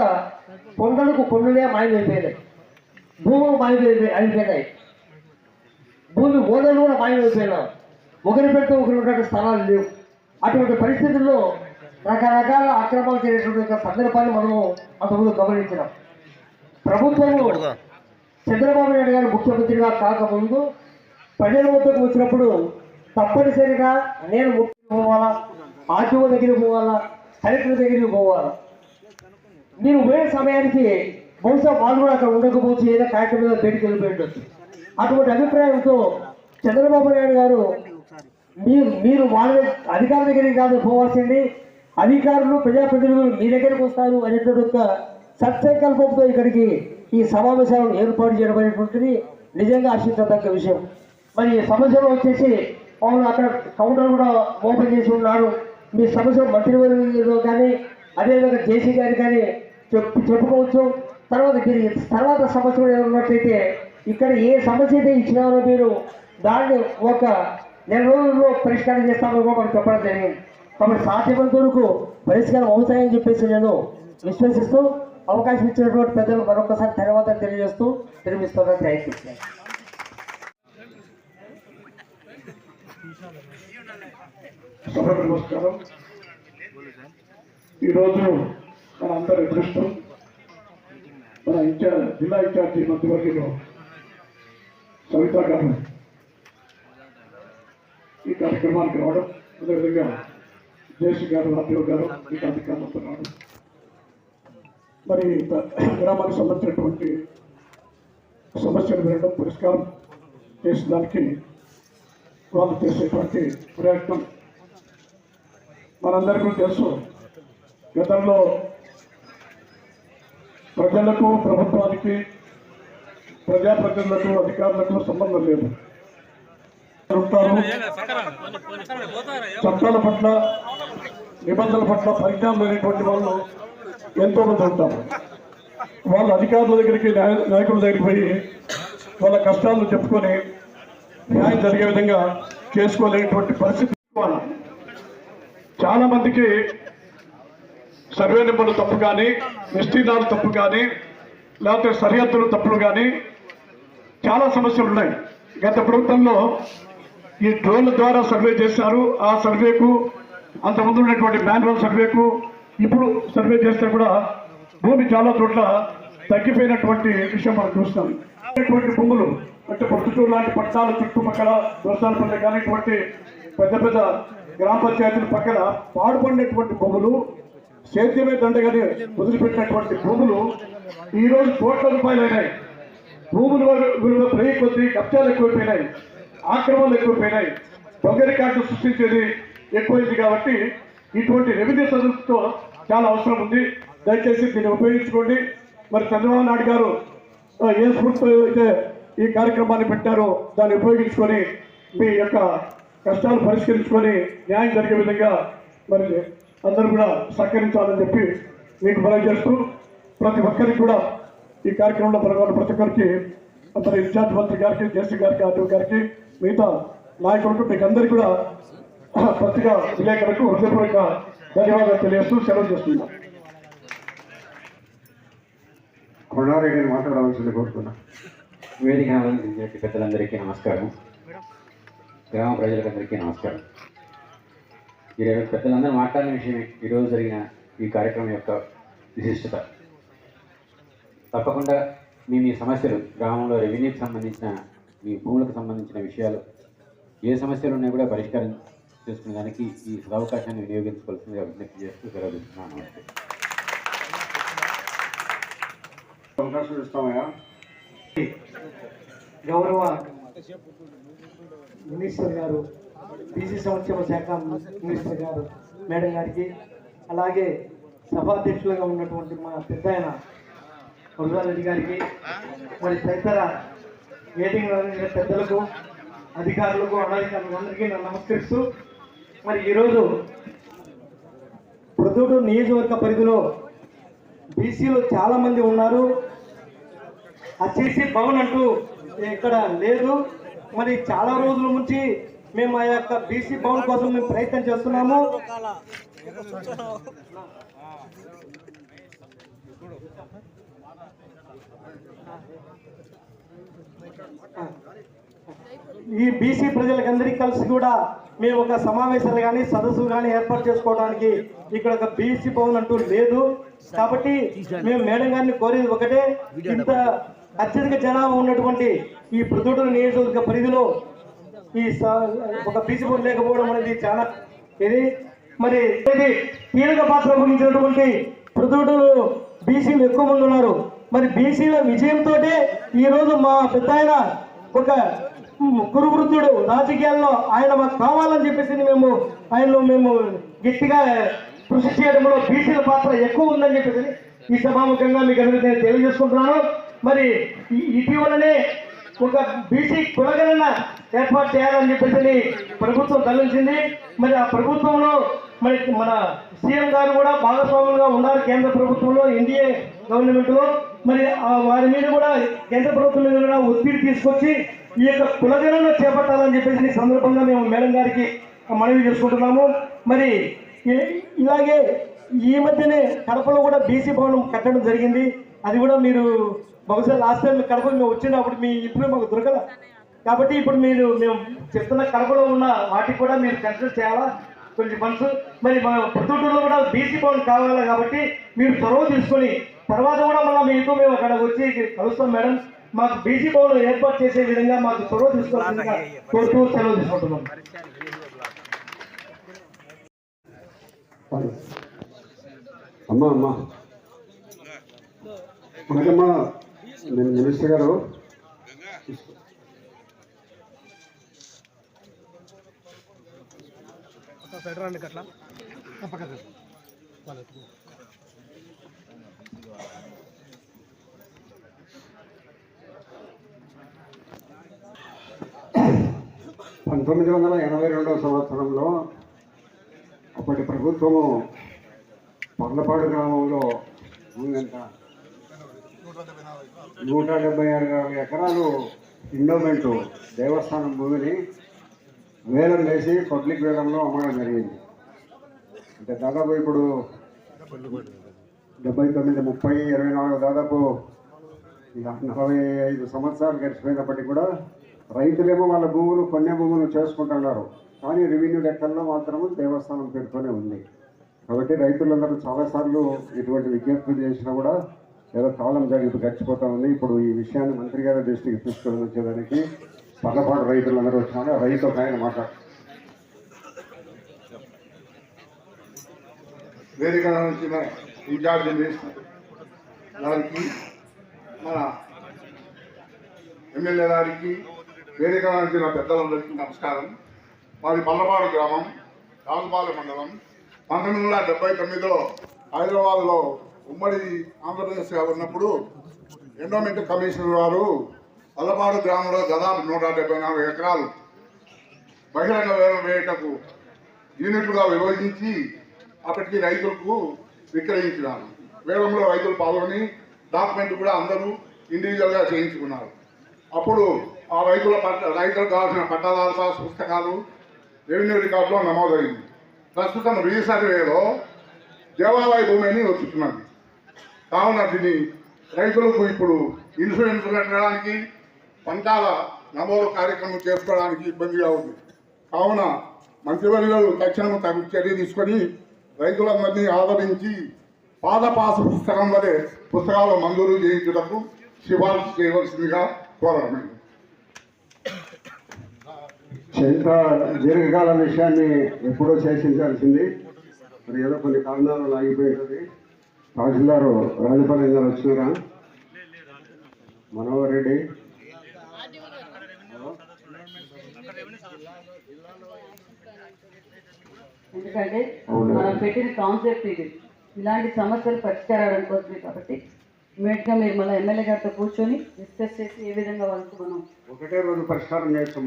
కొండలకు కొండలే మాయమైపోయినాయి, భూములు అయిపోయినాయి, భూమి ఓనర్లు కూడా మాయమైపోయినారు. ఒకరి పెడితే ఒకరు ఉన్నటువంటి స్థలాలు లేవు. అటువంటి పరిస్థితుల్లో రకరకాల అక్రమాలు చేసేటువంటి సందర్భాన్ని మనము అంతకుముందు గమనించినాం. ప్రభుత్వము చంద్రబాబు నాయుడు గారు ముఖ్యమంత్రిగా కాకముందు ప్రజల వద్దకు వచ్చినప్పుడు తప్పనిసరిగా నేను ముఖ్యం పోవాలా, ఆర్టీఓ దగ్గరికి పోవాలా, కలెక్టర్ దగ్గరికి పోవాలా. నేను పోయే సమయానికి బహుశా వాళ్ళు కూడా అక్కడ ఉండకపోవచ్చు, ఏదో కార్యక్రమం మీద బయటికి వెళ్ళిపోయి ఉండొచ్చు. అటువంటి అభిప్రాయంతో చంద్రబాబు నాయుడు గారు మీరు వాళ్ళ అధికారుల దగ్గరికి కాదు పోవాల్సింది, అధికారులు ప్రజాప్రతినిధులు మీ దగ్గరికి వస్తారు అనేటువంటి ఒక సత్సంకల్పంతో ఇక్కడికి ఈ సమావేశాలను ఏర్పాటు చేయడం అనేటువంటిది నిజంగా హర్షించదగ్గ విషయం. మరి ఈ సమస్యలు వచ్చేసి అవును అక్కడ కౌంటర్ కూడా ఓపెన్ చేసి ఉన్నారు. మీ సమస్య మంత్రివర్గంలో కానీ అదేవిధంగా జేసీ గారు కానీ చెప్పుకోవచ్చు. తర్వాత సమస్య కూడా ఉన్నట్లయితే ఇక్కడ ఏ సమస్య అయితే ఇచ్చినారో మీరు దాన్ని ఒక నెల రోజుల్లో పరిష్కారం చేస్తామని కూడా మనకు చెప్పడం జరిగింది. కాబట్టి సాధ్యమైనంత వరకు పరిష్కారం అవుతాయని చెప్పేసి నేను విశ్వసిస్తూ అవకాశం ఇచ్చినటువంటి పెద్దలు మరొకసారి ధన్యవాదాలు తెలియజేస్తూ నిర్మిస్తున్నాను. Thank you. సభకు నమస్కారం. ఈరోజు మన అందరి అదృష్టం మన జిల్లా ఇన్ఛార్జి మంత్రివర్గంలో సవిత గారు ఈ కార్యక్రమానికి రావడం, అదేవిధంగా జేసీ గారు రాజీవ్ గారు ఈ అధికారులతో రావడం, మరి గ్రామానికి సంబంధించినటువంటి సమస్యలు వినడం, పరిష్కారం చేసేదానికి వాళ్ళు చేసేటువంటి ప్రయత్నం మనందరికీ తెలుసు. గతంలో ప్రజలకు, ప్రభుత్వానికి, ప్రజాప్రతినిధులకు, అధికారులకు సంబంధం లేదు. చట్టాల పట్ల, నిబంధనల పట్ల పరిజ్ఞానం లేనటువంటి వాళ్ళు ఎంతో మంది ఉంటారు. వాళ్ళు అధికారుల దగ్గరికి, నాయకుల దగ్గరికి పోయి వాళ్ళ కష్టాలను చెప్పుకొని న్యాయం జరిగే విధంగా చేసుకోలేనటువంటి పరిస్థితి. చాలా మందికి సర్వే నెంబర్లు తప్పు కానీ, విస్తీర్ణాలు తప్పు కానీ, లేకపోతే సరిహద్దులు తప్పులు కానీ చాలా సమస్యలు ఉన్నాయి. గత ప్రభుత్వంలో ఈ డ్రోన్ల ద్వారా సర్వే చేశారు. ఆ సర్వేకు, అంతకుముందు ఉన్నటువంటి మాన్యువల్ సర్వేకు ఇప్పుడు సర్వే చేస్తే కూడా భూమి చాలా చోట్ల తగ్గిపోయినటువంటి విషయం మనం చూస్తాం. భూములు అంటే పొద్దుటూరు లాంటి పట్టణాల చుట్టుపక్కల దోసాలపల్లి కానీ ఇటువంటి పెద్ద పెద్ద గ్రామ పంచాయతీల పక్కన పాడుపడినటువంటి భూములు, సేద్యమే దండగని వదిలిపెట్టినటువంటి భూములు ఈరోజు కోట్ల రూపాయలు అయినాయి. భూముల విలువ పెరిగి కొద్దీ కబ్జాలు ఎక్కువైపోయినాయి, ఆక్రమణలు ఎక్కువైపోయినాయి, దొంగ రికార్డు సృష్టించేది ఎక్కువైంది. కాబట్టి ఇటువంటి రెవెన్యూ సదస్సుతో చాలా అవసరం ఉంది. దయచేసి దీన్ని ఉపయోగించుకోండి. మరి చంద్రబాబు నాయుడు గారు ఏ స్ఫూర్తితో అయితే ఈ కార్యక్రమాన్ని పెట్టారో దాన్ని ఉపయోగించుకొని మీ యొక్క కష్టాలు పరిష్కరించుకొని న్యాయం జరిగే విధంగా మరి అందరూ కూడా సహకరించాలని చెప్పి మీకు మనవి చేస్తూ, ప్రతి ఒక్కరికి కూడా ఈ కార్యక్రమంలో పాల్గొన్న ప్రతి ఒక్కరికి, మరి ఇన్ఛార్జ్ మంత్రి గారికి, జేసీ గారికి, ఆర్టీఓ గారికి, మిగతా నాయకులకు, మీకు అందరికీ కూడా పత్రికా విలేకరులకు హృదయపూర్వక ధన్యవాదాలు తెలియజేస్తూ సెలవు చేస్తున్నాం. కొండారెడ్డిని మాట్లాడవలసింది కోరుతున్నా. వేదిక పెద్దలందరికీ నమస్కారం, గ్రామ ప్రజలందరికీ నమస్కారం. ఈరోజు పెద్దలందరూ మాట్లాడిన విషయం ఈరోజు జరిగిన ఈ కార్యక్రమం యొక్క విశిష్టత. తప్పకుండా మీ సమస్యలు, గ్రామంలో రెవెన్యూకి సంబంధించిన, మీ భూములకు సంబంధించిన విషయాలు, ఏ సమస్యలు ఉన్నా కూడా పరిష్కారం చేసుకునే దానికి ఈ సదవకాశాన్ని వినియోగించుకోవాల్సిందిగా విజ్ఞప్తి చేస్తూ సెలవుస్తున్నాను. నమస్తే. అవకాశం ఇస్తామయ్యా. గౌరవ మినిస్టర్ గారు, బీసీ సంక్షేమ శాఖ మినిస్టర్ గారు మేడం గారికి, అలాగే సభాధ్యక్షులుగా ఉన్నటువంటి మా పెద్ద ఆయన వరదారెడ్డి గారికి, మరి తదితర మీటింగ్ పెద్దలకు, అధికారులకు, అనధికారులకు అందరికీ నేను నమస్కరిస్తూ, మరి ఈరోజు ప్రొద్దుటూరు నియోజకవర్గ పరిధిలో బీసీలు చాలామంది ఉన్నారు. అచ్చేసి భవన్ అంటూ ఇక్కడ లేదు. మరి చాలా రోజుల నుంచి మేము ఆ యొక్క బీసీ భవన్ కోసం మేము ప్రయత్నం చేస్తున్నాము. ఈ బీసీ ప్రజలకందరికీ కలిసి కూడా మేము ఒక సమావేశాలు కానీ, సదస్సులు కానీ ఏర్పాటు చేసుకోవడానికి ఇక్కడ ఒక బీసీ భవన్ అంటూ లేదు. కాబట్టి మేము మేడం గారిని కోరేది ఒకటే, ఇంత అత్యధిక జనాభా ఉన్నటువంటి ఈ ప్రొద్దుటూరు నియోజకవర్గ పరిధిలో ఈ ఒక బీసీ భవన్ లేకపోవడం అనేది చాలా ఇది. మరి కీలక పాత్ర వహించినటువంటి ప్రొద్దుటూరు బీసీలు ఎక్కువ మంది ఉన్నారు. మరి బీసీల విజయంతో ఈరోజు మా పెద్ద ఆయన ఒక కురువృద్ధుడు రాజకీయాల్లో ఆయన మాకు కావాలని చెప్పేసి మేము గట్టిగా కృషి చేయడంలో బీసీల పాత్ర ఎక్కువ ఉందని చెప్పేసి ఈ సభాముఖంగా మీకు అందరికీ నేను తెలియజేసుకుంటున్నాను. మరి ఇటీవలనే ఒక బీసీ కులగణన ఏర్పాటు చేయాలని చెప్పేసి ప్రభుత్వం తరలించింది. మరి ఆ ప్రభుత్వంలో మరి మన సీఎం గారు కూడా భాగస్వాములుగా ఉన్నారు కేంద్ర ప్రభుత్వంలో, ఎన్డీఏ గవర్నమెంట్లో. మరి వారి మీద కూడా కేంద్ర ప్రభుత్వం మీద కూడా ఒత్తిడి తీసుకొచ్చి ఈ యొక్క కులగణన చేపట్టాలని చెప్పేసి ఈ సందర్భంగా మేము మేడం గారికి మనవి చేసుకుంటున్నాము. మరి ఇలాగే ఈ మధ్యనే కడపలో కూడా బీసీ భవనం కట్టడం జరిగింది. అది కూడా మీరు బహుశా లాస్ట్ టైం కడప మేము వచ్చినప్పుడు మీ ఇంట్లో మాకు దొరకల, కాబట్టి ఇప్పుడు మేము చెప్తున్న కడపలో ఉన్న వాటికి కూడా మీరు కన్సిడర్ చేయాలా కొంచెం ఫండ్స్. మరి మన పుత్తూరులో కూడా బీసీ భవన్ కావాలి, కాబట్టి మీరు చొరవ తీసుకొని తర్వాత కూడా మళ్ళీ మీతో మేము అక్కడ వచ్చి కలుస్తాం మేడం. మాకు బీసీ భవన్ ఏర్పాటు చేసే విధంగా మాకు చొరవ తీసుకోవాల్సిందిగా కోరుతూ సెలవు తీసుకుంటున్నాం. అమ్మా నేను మినిస్టర్ గారు సంవత్సరంలో అప్పటి ప్రభుత్వము పర్లపాడు గ్రామంలో ఎంత 176 ఎకరాలు ఎండోమెంట్ దేవస్థానం భూమిని వేలం వేసి పబ్లిక్ వేలంలో అమ్మడం జరిగింది. అంటే దాదాపు ఇప్పుడు 79, 30, 24 దాదాపు 45 సంవత్సరాలు గడిచిపోయినప్పటికీ కూడా రైతులేమో వాళ్ళ భూములు కొన్నే భూములు చేసుకుంటున్నారు, కానీ రెవెన్యూ లెక్కల్లో మాత్రము దేవస్థానం పేరుతోనే ఉంది. కాబట్టి రైతులందరూ చాలాసార్లు ఇటువంటి విజ్ఞప్తులు చేసినా కూడా ఏదో కాలం గడిచిపోతా ఉంది. ఇప్పుడు ఈ విషయాన్ని మంత్రి గారి దృష్టికి తీసుకొని వచ్చేదానికి పల్లపాటు రైతులందరూ వచ్చినా రైతు ఒక ఆయన మాట్లాడు. వేదిక నుంచి ఇన్ఛార్జ్ గారికి, మన ఎమ్మెల్యే గారికి, వేదిక నుంచి నా పెద్దలందరికీ నమస్కారం. మాది పల్లపాడు గ్రామం, రాజుపాలెం మండలం. 1979లో హైదరాబాద్లో ఉమ్మడి ఆంధ్రప్రదేశ్గా ఉన్నప్పుడు ఎండోమెంట్ కమిషనర్ వారు పల్లపాడు గ్రామంలో దాదాపు 174 ఎకరాలు బహిరంగ వేలం వేయటకు యూనిట్లుగా విభజించి అప్పటికి రైతులకు విక్రయించినారు. వేలంలో రైతులు పాల్గొని డాక్యుమెంట్ కూడా అందరూ ఇండివిజువల్గా చేయించుకున్నారు. అప్పుడు ఆ రైతులకు కావాల్సిన పట్టాదారు పుస్తకాలు రెవెన్యూ రికార్డులో నమోదైంది. ప్రస్తుతం రీసర్వేలో దేవాలయ భూమి అని వచ్చుతున్నది. కావున దీన్ని రైతులకు ఇప్పుడు ఇన్సూరెన్స్ కట్టడానికి, పంటల నమోదు కార్యక్రమం చేసుకోవడానికి ఇబ్బందిగా ఉంది. కావున మంత్రివర్యులు తక్షణం తగు చర్య తీసుకొని రైతులందరినీ ఆదరించి పాదపాస పుస్తకం వలె పుస్తకాలు మంజూరు చేయించుటకు సిఫార్సు చేయవలసిందిగా కోరడం. దీర్ఘకాల విషయాన్ని ఎప్పుడో చర్చించాల్సింది, మరి ఏదో కొన్ని కారణాలు ఆగిపోయింది. తహసీల్దారు రాజపాలెం గారు వచ్చినారా, మనోహర్ రెడ్డి ఎందుకంటే మనం పెట్టిన కాన్సెప్ట్ ఇది, ఇలాంటి సమస్యలు పరిష్కారాల కోసమే. కాబట్టి ఇమీడియట్గా మీరు మళ్ళీ ఎమ్మెల్యే గారితో కూర్చొని డిస్కస్ చేసి ఏ విధంగా వాళ్ళకు మనం ఒకటే రోజు పరిష్కారం చేస్తాం.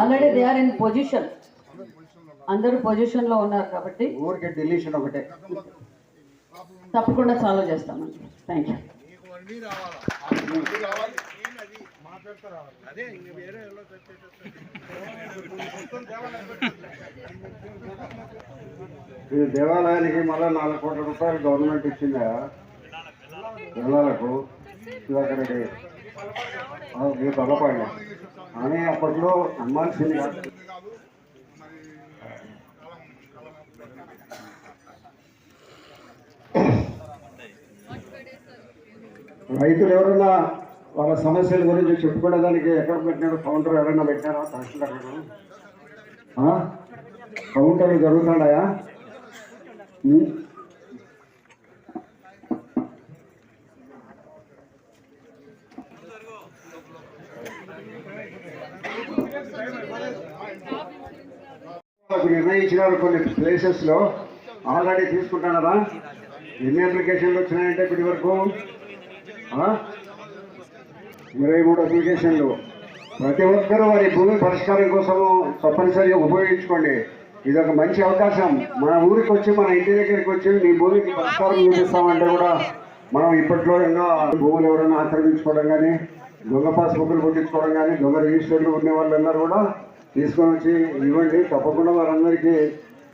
Already they are in position, అందరూ పొజిషన్లో ఉన్నారు కాబట్టి ఊరికే డిలీషన్ ఒకటే తప్పకుండా సాల్వ్ చేస్తామండి. Thank you. ఈ దేవాలయానికి మళ్ళీ 4 కోట్ల రూపాయలు గవర్నమెంట్ ఇచ్చిందా పిల్లలకు సుధాకరెడ్డి తలపాడు అని అప్పట్లో నమ్మాల్సింది కాదు. రైతులు ఎవరన్నా వాళ్ళ సమస్యల గురించి చెప్పుకోవడానికి ఎక్కడ పెట్టినాడు కౌంటర్ ఎవరైనా పెట్టారా? తహసీల్దార్ కౌంటర్లు జరుగుతున్నాయా? నిర్ణయించినారు కొన్ని ప్లేసెస్లో ఆల్రెడీ తీసుకుంటున్నారా? ఎన్ని అప్లికేషన్లు వచ్చినాయంటే ఇప్పటి వరకు 23 అప్లికేషన్లు. ప్రతి ఒక్కరూ వారి భూమి పరిష్కారం కోసము తప్పనిసరిగా ఉపయోగించుకోండి. ఇది ఒక మంచి అవకాశం. మన ఊరికి వచ్చి మన ఇంటి దగ్గరికి వచ్చి మీ భూమికి పరిష్కారం చూపిస్తామంటే కూడా మనం ఇప్పట్లో ఎన్నో భూములు ఎవరైనా ఆక్రమించుకోవడం కానీ, దొంగ పాస్బుక్లు కొట్టించుకోవడం కానీ, దొంగ రిజిస్టర్లు ఉన్న వాళ్ళందరూ కూడా తీసుకొని వచ్చి ఇవ్వండి. తప్పకుండా వారందరికీ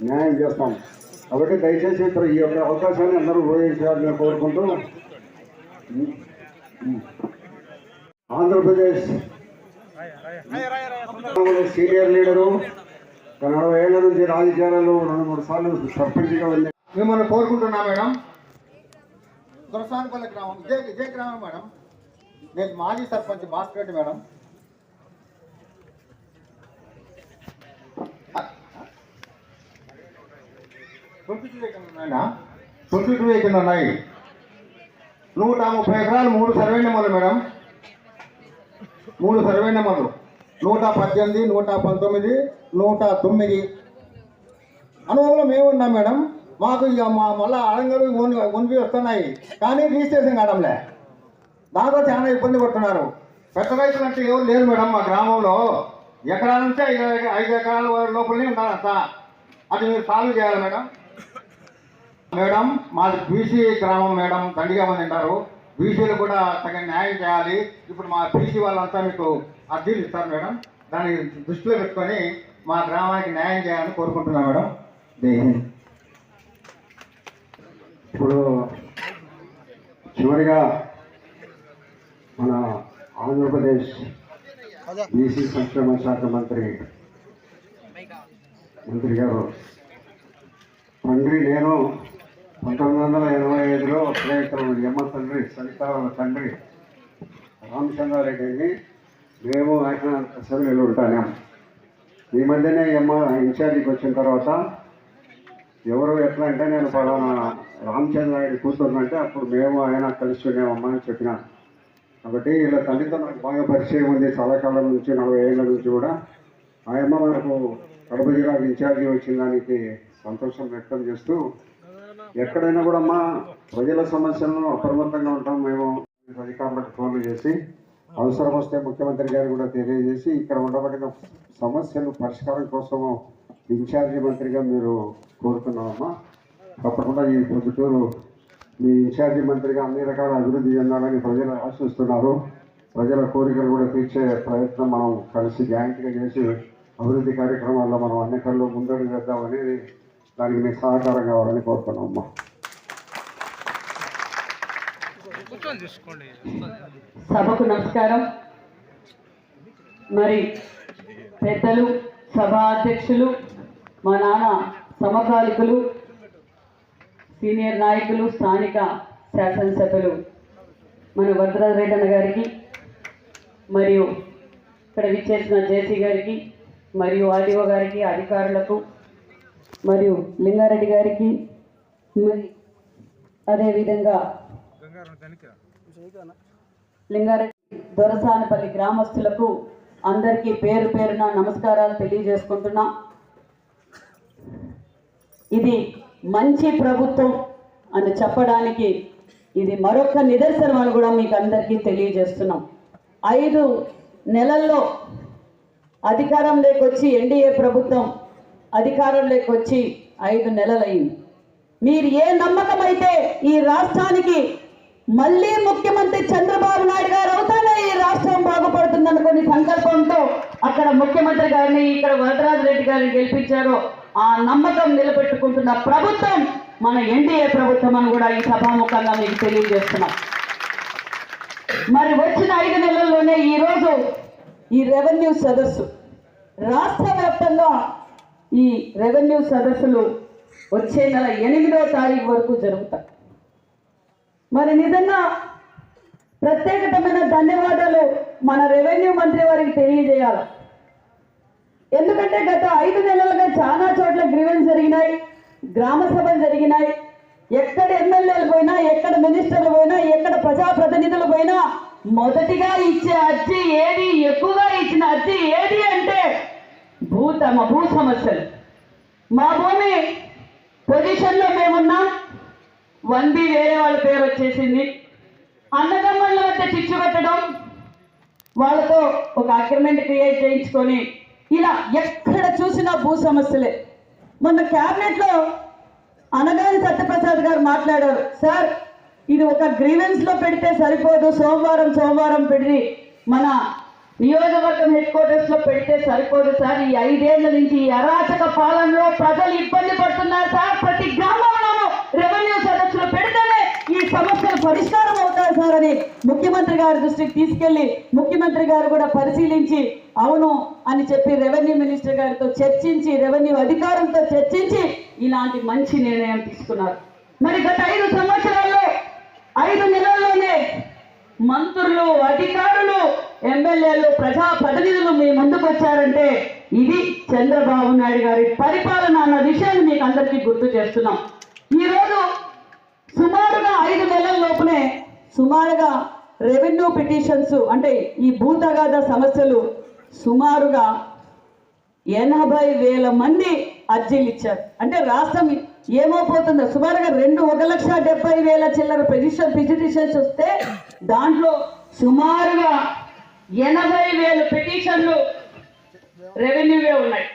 న్యాయం చేస్తాం. కాబట్టి దయచేసి ఈ యొక్క అవకాశాన్ని అందరూ ఉపయోగించాలని కోరుకుంటూ, ఆంధ్రప్రదేశ్ సీనియర్ లీడరు 40 ఏళ్ల నుంచి రాజకీయాలలో 2-3 సార్లు సర్పంచ్గా ఉంది. మిమ్మల్ని కోరుకుంటున్నా మేడం. దొరసానపల్లి గ్రామం, ఇదే గ్రామం మేడం. నేను మాజీ sarpanch Bhaskar madam. Twenty vehicle ఉన్నాయి. 130 ఎకరాలు 3 సర్వే నెంబర్లు మేడం. 3 సర్వే నెంబర్లు 118, 119, 109 అనుభవంలో మేము ఉన్నాం మేడం. మాకు ఇక మళ్ళీ అడంగలు ఒన్వి వస్తున్నాయి, కానీ రిజిస్ట్రేషన్ కావడంలే. దాంతో చాలా ఇబ్బంది పడుతున్నారు. పెద్ద రైతులు అంటే ఎవరు లేరు మేడం మా గ్రామంలో. ఎకరాల నుంచి 5 ఎకరాల లోపలనే ఉన్నారంట. అది మీరు సాల్వ్ చేయాలి మేడం. మేడం మాది బీసీ గ్రామం మేడం. దండిగా మంది ఉంటారు. బీసీలు కూడా తగిన న్యాయం చేయాలి. ఇప్పుడు మా బీసీ వాళ్ళంతా మీకు అర్జీలు ఇస్తారు మేడం. దాన్ని దృష్టిలో పెట్టుకొని మా గ్రామానికి న్యాయం చేయాలని కోరుకుంటున్నాను మేడం. ఇప్పుడు చివరిగా మన ఆంధ్రప్రదేశ్ బీసీ సంక్షేమ శాఖ మంత్రి గారు తండ్రి, నేను 1985లో స్నేహితులు ఎమ్మ తండ్రి, సరిత తండ్రి రామచంద్రారెడ్డిని మేము ఆయన సభ్యులు ఉంటాను. ఈ మధ్యనే ఎమ్మ ఇన్ఛార్జికి వచ్చిన తర్వాత ఎవరు ఎట్లా అంటే నేను పలానా రామచంద్రారెడ్డి కూతురునంటే అప్పుడు మేము ఆయన కలిసి ఉన్నామని చెప్పినాను. కాబట్టి ఇలా తండ్రితో నాకు బాగా పరిచయం ఉంది. చాలా కాలం నుంచి, 40 ఏళ్ళ నుంచి కూడా. ఆయమ్మ మనకు కడప జిల్లా ఇన్ఛార్జి వచ్చిన దానికి సంతోషం వ్యక్తం చేస్తూ, ఎక్కడైనా కూడా మా ప్రజల సమస్యలను అప్రమత్తంగా ఉంటాం. మేము అధికారులకు ఫోన్లు చేసి, అవసరం వస్తే ముఖ్యమంత్రి గారు కూడా తెలియజేసి, ఇక్కడ ఉండబడిన సమస్యలు పరిష్కారం కోసము ఇన్ఛార్జి మంత్రిగా మీరు కోరుతున్నామమ్మా. తప్పకుండా ఈ పొద్దుటూరు మీ ఇన్ఛార్జి మంత్రిగా అన్ని రకాల అభివృద్ధి చెందాలని ప్రజలు ఆశిస్తున్నారు. ప్రజల కోరికలు కూడా తీర్చే ప్రయత్నం మనం కలిసి జాయింట్గా చేసి అభివృద్ధి కార్యక్రమాల్లో మనం అన్నిటిలో ముందడుగు వేద్దామనేది, దానికి మీకు సహకారం కావాలని కోరుతున్నామమ్మా. సభకు నమస్కారం. మరి పెద్దలు, సభా అధ్యక్షులు, మా నాన్న సమకాలికులు, సీనియర్ నాయకులు, స్థానిక శాసనసభ్యులు మన వరదరాజరెడ్డి అన్న గారికి, మరియు ఇక్కడ విచ్చేసిన జేసీ గారికి, మరియు ఆర్డీఓ గారికి, అధికారులకు, మరియు లింగారెడ్డి గారికి, మరి అదేవిధంగా లింగారెడ్డి దొరసానపల్లి గ్రామస్తులకు అందరికీ పేరు పేరున నమస్కారాలు తెలియజేసుకుంటున్నాం. ఇది మంచి ప్రభుత్వం అని చెప్పడానికి ఇది మరొక నిదర్శనం అని కూడా మీకు అందరికీ తెలియజేస్తున్నాం. 5 నెలల్లో అధికారంలోకి వచ్చి, ఎన్డీఏ ప్రభుత్వం అధికారంలోకి వచ్చి 5 నెలలైంది. మీరు ఏ నమ్మకం అయితే ఈ రాష్ట్రానికి మళ్ళీ ముఖ్యమంత్రి చంద్రబాబు నాయుడు గారు అవుతానే ఈ రాష్ట్రం బాగుపడుతుందనుకుని సంకల్పంతో అక్కడ ముఖ్యమంత్రి గారిని, ఇక్కడ వరదరాజరెడ్డి గారిని గెలిపించారో ఆ నమ్మకం నిలబెట్టుకుంటున్న ప్రభుత్వం మన ఎన్డీఏ ప్రభుత్వం అని కూడా ఈ సభాముఖంగా మీకు తెలియజేస్తున్నాం. మరి వచ్చిన 5 నెలల్లోనే ఈరోజు ఈ రెవెన్యూ సదస్సు, రాష్ట్ర వ్యాప్తంగా ఈ రెవెన్యూ సదస్సులు వచ్చే నెల 8వ తారీఖు వరకు జరుగుతాయి. మరి నిజంగా ప్రత్యేకమైన ధన్యవాదాలు మన రెవెన్యూ మంత్రి వారికి తెలియజేయాలి. ఎందుకంటే గత 5 నెలలుగా చాలా చోట్ల గ్రీవెన్స్ జరిగినాయి, గ్రామ సభలు జరిగినాయి. ఎక్కడ ఎమ్మెల్యేలు పోయినా, ఎక్కడ మినిస్టర్లు పోయినా, ఎక్కడ ప్రజాప్రతినిధులు పోయినా మొదటిగా ఇచ్చే అర్జీ ఏది, ఎక్కువగా ఇచ్చిన అర్జీ ఏది అంటే భూ సమస్యలు. మా భూమి పొజిషన్లో మేమున్నాం, 1B వేరే వాళ్ళ పేరు వచ్చేసింది. అన్నదమ్ముల మధ్య చిచ్చు పెట్టడం, వాళ్ళతో ఒక అగ్రిమెంట్ క్రియేట్ చేయించుకొని ఇలా ఎక్కడ చూసినా భూ సమస్యలే. మొన్న క్యాబినెట్లో అనగాని సత్యప్రసాద్ గారు మాట్లాడారు, సార్ ఇది ఒక గ్రీవెన్స్లో పెడితే సరిపోదు, సోమవారం పెట్టి మన నియోజకవర్గం హెడ్ క్వార్టర్స్లో పెడితే సరిపోదు సార్, ఈ 5 ఏళ్ల నుంచి ఈ అరాచక పాలనలో ప్రజలు ఇబ్బంది పడుతున్నారు సార్, ప్రతి గ్రామంలోనూ రెవెన్యూ సదస్సులు పెడితేనే ఈ సమస్యలు పరిష్కారం అవుతాయి సార్ అని ముఖ్యమంత్రి గారి దృష్టికి తీసుకెళ్లి ముఖ్యమంత్రి గారు కూడా పరిశీలించి అవును అని చెప్పి రెవెన్యూ మినిస్టర్ గారితో చర్చించి రెవెన్యూ అధికారులతో చర్చించి ఇలాంటి మంచి నిర్ణయం తీసుకున్నారు. మరి గత 5 సంవత్సరాల్లో 5 నెలల్లోనే మంత్రులు, అధికారులు, ఎమ్మెల్యేలు, ప్రజాప్రతినిధులు మీ ముందుకు వచ్చారంటే ఇది చంద్రబాబు నాయుడు గారి పరిపాలన అన్న విషయాన్ని మీకు అందరికీ గుర్తు చేస్తున్నాం. ఈరోజు సుమారుగా 5 నెలల లోపునే సుమారుగా రెవెన్యూ పిటిషన్స్ అంటే ఈ భూ తగాదా సమస్యలు సుమారుగా 80,000 మంది అర్జీలు ఇచ్చారు. అంటే రాష్ట్రం ఏమైపోతుందో సుమారుగా 1,70,000 చిల్లర పిటిషన్స్ వస్తే దాంట్లో సుమారుగా 80,000 పిటిషన్లు రెవెన్యూవే ఉన్నాయి.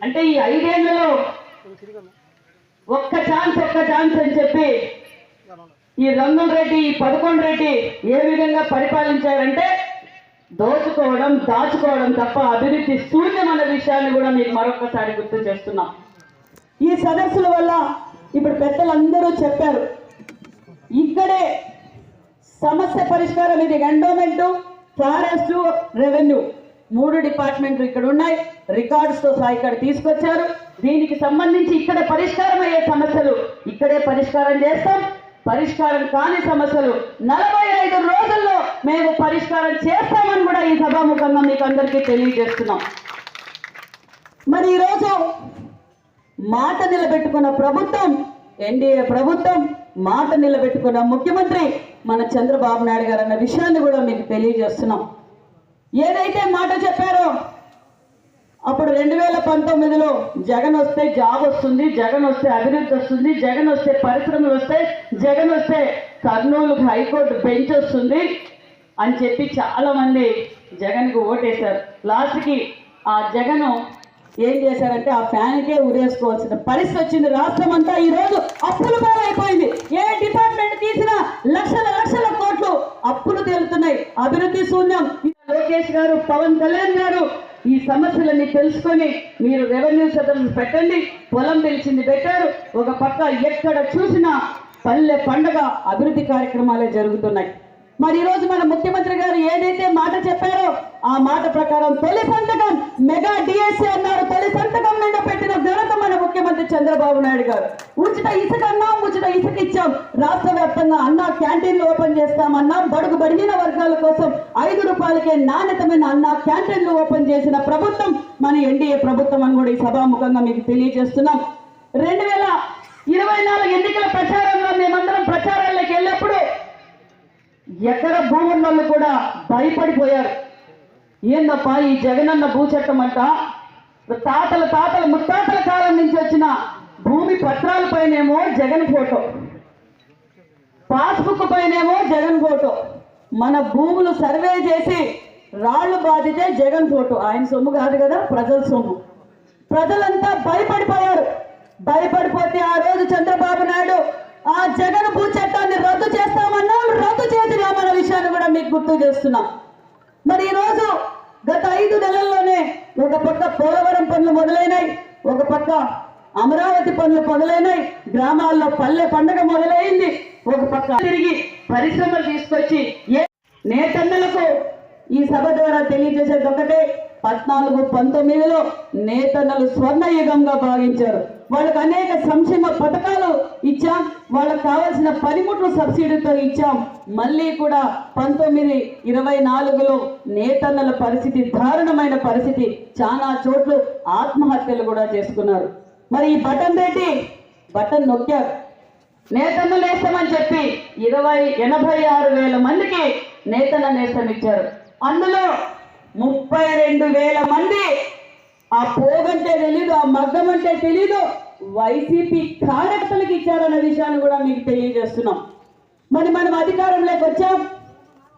అంటే ఈ 5 ఏళ్లలో ఒక్క ఛాన్స్ అని చెప్పి ఈ రంగుల రెడ్డి, ఈ 11 రెడ్డి ఏ విధంగా పరిపాలించారంటే దోచుకోవడం, దాచుకోవడం తప్ప అభివృద్ధి శూన్యం అన్న విషయాన్ని కూడా మీకు మరొకసారి గుర్తు చేస్తున్నాం. ఈ సదస్సుల వల్ల ఇప్పుడు పెద్దలందరూ చెప్పారు, ఇక్కడే సమస్య పరిష్కారం ఇది ఎండోమెంట్, ఫారెస్ట్, రెవెన్యూ 3 డిపార్ట్మెంట్లు ఇక్కడ ఉన్నాయి. రికార్డ్స్తో సహా ఇక్కడ తీసుకొచ్చారు. దీనికి సంబంధించి ఇక్కడ పరిష్కారం అయ్యే సమస్యలు ఇక్కడే పరిష్కారం చేస్తాం. పరిష్కారం కాని సమస్యలు 45 రోజుల్లో మేము పరిష్కారం చేస్తామని కూడా ఈ సభాముఖంగా మీకు అందరికీ తెలియజేస్తున్నాం. మరి ఈరోజు మాట నిలబెట్టుకున్న ప్రభుత్వం, ఎన్డీఏ ప్రభుత్వం, మాట నిలబెట్టుకున్న ముఖ్యమంత్రి మన చంద్రబాబు నాయుడు గారు అన్న విషయాన్ని కూడా మీకు తెలియజేస్తున్నాం. ఏదైతే మాట చెప్పారో అప్పుడు 2019లో జగన్ వస్తే జాబ్ వస్తుంది, జగన్ వస్తే అభివృద్ధి వస్తుంది, జగన్ వస్తే పరిశ్రమలు వస్తాయి, జగన్ వస్తే కర్నూలు హైకోర్టు బెంచ్ వస్తుంది అని చెప్పి చాలా మంది జగన్కు ఓటేశారు. లాస్ట్కి ఆ జగన్ ఏం చేశారంటే ఆ ఫ్యాన్కే ఉరేసుకోవాల్సిన పరిస్థితి వచ్చింది. రాష్ట్రం అంతా ఈరోజు అప్పుల పాలైపోయింది. ఏ డిపార్ట్మెంట్ తీసినా లక్షల కోట్లు అప్పులు తేలుతున్నాయి. అభివృద్ధి శూన్యం. లోకేష్ గారు, పవన్ కళ్యాణ్ గారు ఈ సమస్యలన్నీ తెలుసుకొని మీరు రెవెన్యూ సదస్సులు పెట్టండి, పొలం తెలిసింది పెట్టారు. ఒక పక్క ఎక్కడ చూసినా పల్లె పండగ అభివృద్ధి కార్యక్రమాలే జరుగుతున్నాయి. మరి ఈరోజు మన ముఖ్యమంత్రి గారు ఏదైతే మాట చెప్పారో ఆ మాట ప్రకారం తొలి సంతకం మెగా డిఎస్సీ అన్నారు. తొలి సంతకం మీద పెట్టిన ఘనత మన ముఖ్యమంత్రి చంద్రబాబు నాయుడు గారు. ఉచిత ఇసుక అన్నాం, ఉచిత ఇసుక ఇచ్చాం. రాష్ట్ర వ్యాప్తంగా అన్నా క్యాంటీన్లు ఓపెన్ చేస్తామన్నాం. బడుగు బడిగిన వర్గాల కోసం 5 రూపాయలకే నాణ్యతమైన అన్నా క్యాంటీన్లు ఓపెన్ చేసిన ప్రభుత్వం మన ఎన్డీఏ ప్రభుత్వం అని కూడా ఈ సభాముఖంగా మీకు తెలియజేస్తున్నాం. 2024 ఎన్నికల ప్రచారంలో మేమందరం ప్రచారాల్లోకి వెళ్ళినప్పుడు ఎక్కడ భూమున్నోళ్ళు కూడా భయపడిపోయారు. ఏందప్పా ఈ జగనన్న భూ చట్టం అంట, తాతల ముత్తాతల కాలం నుంచి వచ్చిన భూమి పత్రాల పైనేమో జగన్ ఫోటో, పాస్బుక్ పైనేమో జగన్ ఫోటో, మన భూములు సర్వే చేసి రాళ్లు బాధితే జగన్ ఫోటో. ఆయన సొమ్ము కాదు కదా, ప్రజల సొమ్ము. ప్రజలంతా భయపడిపోయారు. భయపడిపోతే ఆ రోజు చంద్రబాబు నాయుడు ఆ జగన్ భూ చట్టాన్ని రద్దు చేస్తామన్నాం, రద్దు చేసినామన్న విషయాన్ని కూడా మీకు గుర్తు చేస్తున్నాం. మరి ఈరోజు గత 5 నెలల్లోనే ఒక పక్క పోలవరం పనులు మొదలైనాయి, ఒక పక్క అమరావతి పనులు మొదలైనాయి, గ్రామాల్లో పల్లె పండుగ మొదలైంది, ఒక పక్క తిరిగి పరిశ్రమలు తీసుకొచ్చి నేతన్నలకు ఈ సభ ద్వారా తెలియజేసేది ఒకటే, 14-19లో నేతన్నలు స్వర్ణయుగంగా భావించారు. వాళ్ళకు అనేక సంక్షేమ పథకాలు ఇచ్చాం, వాళ్ళకు కావాల్సిన పనిముట్లు సబ్సిడీతో ఇచ్చాం. మళ్ళీ కూడా 19-24లో నేతన్నల పరిస్థితి దారుణమైన పరిస్థితి. చాలా చోట్ల ఆత్మహత్యలు కూడా చేసుకున్నారు. మరి ఈ బటన్ నొక్కారు. నేతన్న నేస్తామని చెప్పి 86,000 మందికి నేతన్న నేస్తం ఇచ్చారు. అందులో 32,000 మంది ఆ పోగంటే తెలీదు, ఆ మగ్గం అంటే తెలీదు, వైసీపీ కార్యకర్తలకు ఇచ్చారన్న విషయాన్ని కూడా మీకు తెలియజేస్తున్నాం. మరి మనం అధికారంలోకి వచ్చాం.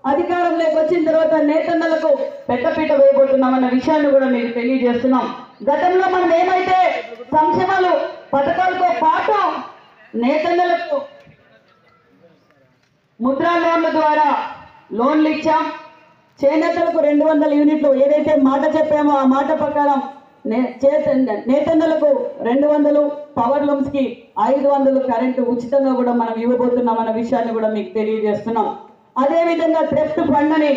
అధికారంలోకి వచ్చిన తర్వాత నేతన్నలకు పెద్దపీట వేయబోతున్నామన్న విషయాన్ని కూడా మీకు తెలియజేస్తున్నాం. గతంలో మనం ఏమైతే సంక్షేమాలు పథకాలతో పాటు నేతన్నలకు ముద్రా లోన్ల ద్వారా లోన్లు ఇచ్చాం. చేనేతలకు 200 యూనిట్లు ఏదైతే మాట చెప్పామో ఆ మాట ప్రకారం నేతన్నలకు 200, పవర్ లూమ్స్కి 500 కరెంటు ఉచితంగా కూడా మనం ఇవ్వబోతున్నాం అన్న విషయాన్ని కూడా మీకు తెలియజేస్తున్నాం. అదేవిధంగా థ్రిఫ్ట్ ఫండ్ అని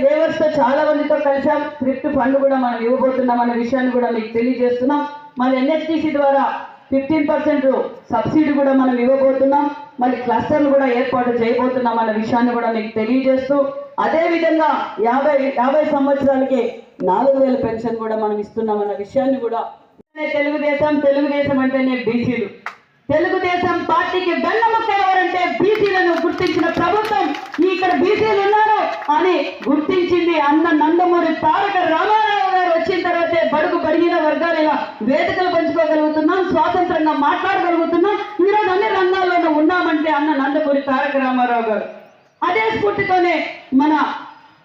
లేబర్స్తో చాలా మందితో కలిసాం. థ్రిఫ్ట్ ఫండ్ కూడా మనం ఇవ్వబోతున్నాం అన్న విషయాన్ని కూడా మీకు తెలియజేస్తున్నాం. మళ్ళీ NHTC ద్వారా 15% సబ్సిడీ కూడా మనం ఇవ్వబోతున్నాం. మళ్ళీ క్లస్టర్లు కూడా ఏర్పాటు చేయబోతున్నాం అన్న విషయాన్ని కూడా మీకు తెలియజేస్తూ, అదేవిధంగా 50 సంవత్సరాలకి 4000 పెన్షన్ కూడా మనం ఇస్తున్నామన్న విషయాన్ని కూడా తెలుగుదేశం అంటేనే బీసీలు. తెలుగుదేశం పార్టీకి వెన్నముక్క ఎవరంటే బీసీలను గుర్తించిన ప్రభుత్వం. ఇక్కడ బీసీలు ఉన్నారు అని గుర్తించింది అన్న నందమూరి తారక రామారావు గారు వచ్చిన తర్వాతే బడుగు బడిగిన వర్గాల వేదికలు పంచుకోగలుగుతున్నాం, స్వాతంత్రంగా మాట్లాడగలుగుతున్నాం. ఈరోజు అన్ని రంగాల్లోనూ ఉన్నామంటే అన్న నందమూరి తారక రామారావు గారు. అదే స్ఫూర్తితోనే మన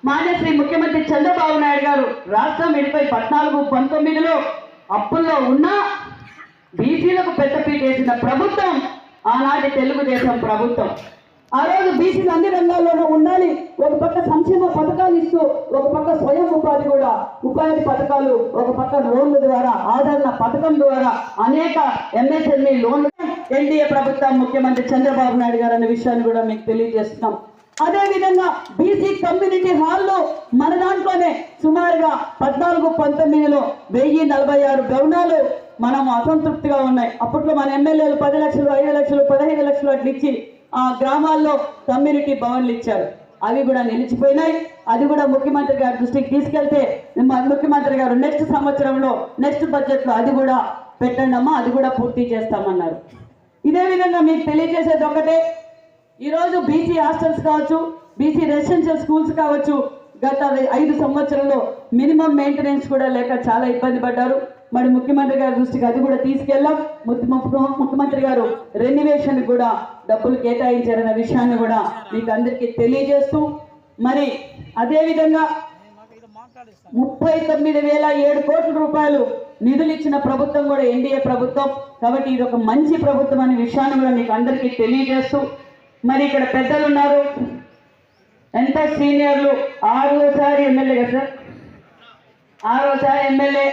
మాన్యశ్రీ ముఖ్యమంత్రి చంద్రబాబు నాయుడు గారు రాష్ట్రం విడిపోయి 14-19లో అప్పుల్లో ఉన్న బీసీలకు పెద్దపీట వేసిన ప్రభుత్వం ఆనాటి తెలుగుదేశం ప్రభుత్వం. ఆ రోజు బీసీలు అన్ని రంగాల్లోనూ ఉండాలి. ఒక పక్క సంక్షేమ పథకాలు ఇస్తూ, ఒక పక్క స్వయం ఉపాధి పథకాలు, ఒక పక్క లోన్ల ద్వారా, ఆదరణ పథకం ద్వారా అనేక MSME లోన్లు ఎన్డీఏ ప్రభుత్వం ముఖ్యమంత్రి చంద్రబాబు నాయుడు గారు అనే విషయాన్ని కూడా మీకు తెలియజేస్తున్నాం. అదేవిధంగా బీసీ కమ్యూనిటీ హాల్లో మన దాంట్లోనే సుమారుగా 14-19లో 1046 భవనాలు మనం అసంతృప్తిగా ఉన్నాయి. అప్పట్లో మన ఎమ్మెల్యేలు 10 లక్షలు, 5 లక్షలు, 15 లక్షలు అట్లా ఇచ్చి ఆ గ్రామాల్లో కమ్యూనిటీ భవన్లు ఇచ్చారు. అవి కూడా నిలిచిపోయినాయి. అది కూడా ముఖ్యమంత్రి గారి దృష్టికి తీసుకెళ్తే ముఖ్యమంత్రి గారు నెక్స్ట్ సంవత్సరంలో నెక్స్ట్ బడ్జెట్లో అది కూడా పెట్టండి అమ్మా, అది కూడా పూర్తి చేస్తామన్నారు. ఇదే విధంగా మీకు తెలియజేసేది ఒకటే, ఈరోజు బీసీ హాస్టల్స్ కావచ్చు, బీసీ రెసిడెన్షియల్ స్కూల్స్ కావచ్చు, గత 5 సంవత్సరంలో మినిమం మెయింటెనెన్స్ కూడా లేక చాలా ఇబ్బంది పడ్డారు. మరి ముఖ్యమంత్రి గారి దృష్టికి అది కూడా తీసుకెళ్ళాం. ముఖ్యమంత్రి గారు రెన్యువేషన్ కూడా డబ్బులు కేటాయించారన్న విషయాన్ని కూడా మీకు అందరికీ తెలియజేస్తూ, మరి అదేవిధంగా 39,007 కోట్ల రూపాయలు నిధులు ఇచ్చిన ప్రభుత్వం కూడా ఎన్డీఏ ప్రభుత్వం. కాబట్టి ఇది ఒక మంచి ప్రభుత్వం అనే విషయాన్ని కూడా మీకు అందరికీ తెలియజేస్తూ, మరి ఇక్కడ పెద్దలు ఉన్నారు, ఎంత సీనియర్లు, 6సారి ఎమ్మెల్యే కదా సార్, 6సారి ఎమ్మెల్యే.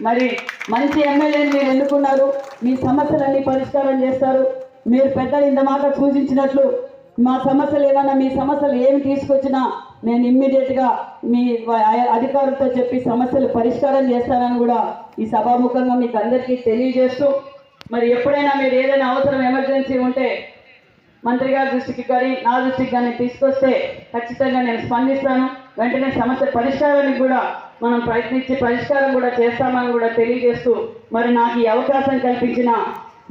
మరి మంచి ఎమ్మెల్యేని మీరు ఎన్నుకున్నారు, మీ సమస్యలన్నీ పరిష్కారం చేస్తారు. మీరు పెద్దలు ఇంత మాట సూచించినట్లు మా సమస్యలు ఏమన్నా, మీ సమస్యలు ఏమి తీసుకొచ్చినా నేను ఇమ్మీడియట్గా మీ అధికారులతో చెప్పి సమస్యలు పరిష్కారం చేస్తానని కూడా ఈ సభాముఖంగా మీకు అందరికీ తెలియజేస్తూ, మరి ఎప్పుడైనా మీరు ఏదైనా అవసరం ఎమర్జెన్సీ ఉంటే మంత్రి గారి దృష్టికి కానీ నా దృష్టికి కానీ తీసుకొస్తే ఖచ్చితంగా నేను స్పందిస్తాను. వెంటనే సమస్య పరిష్కారానికి కూడా మనం ప్రయత్నించి పరిష్కారం కూడా చేస్తామని కూడా తెలియజేస్తూ, మరి నాకు ఈ అవకాశం కల్పించిన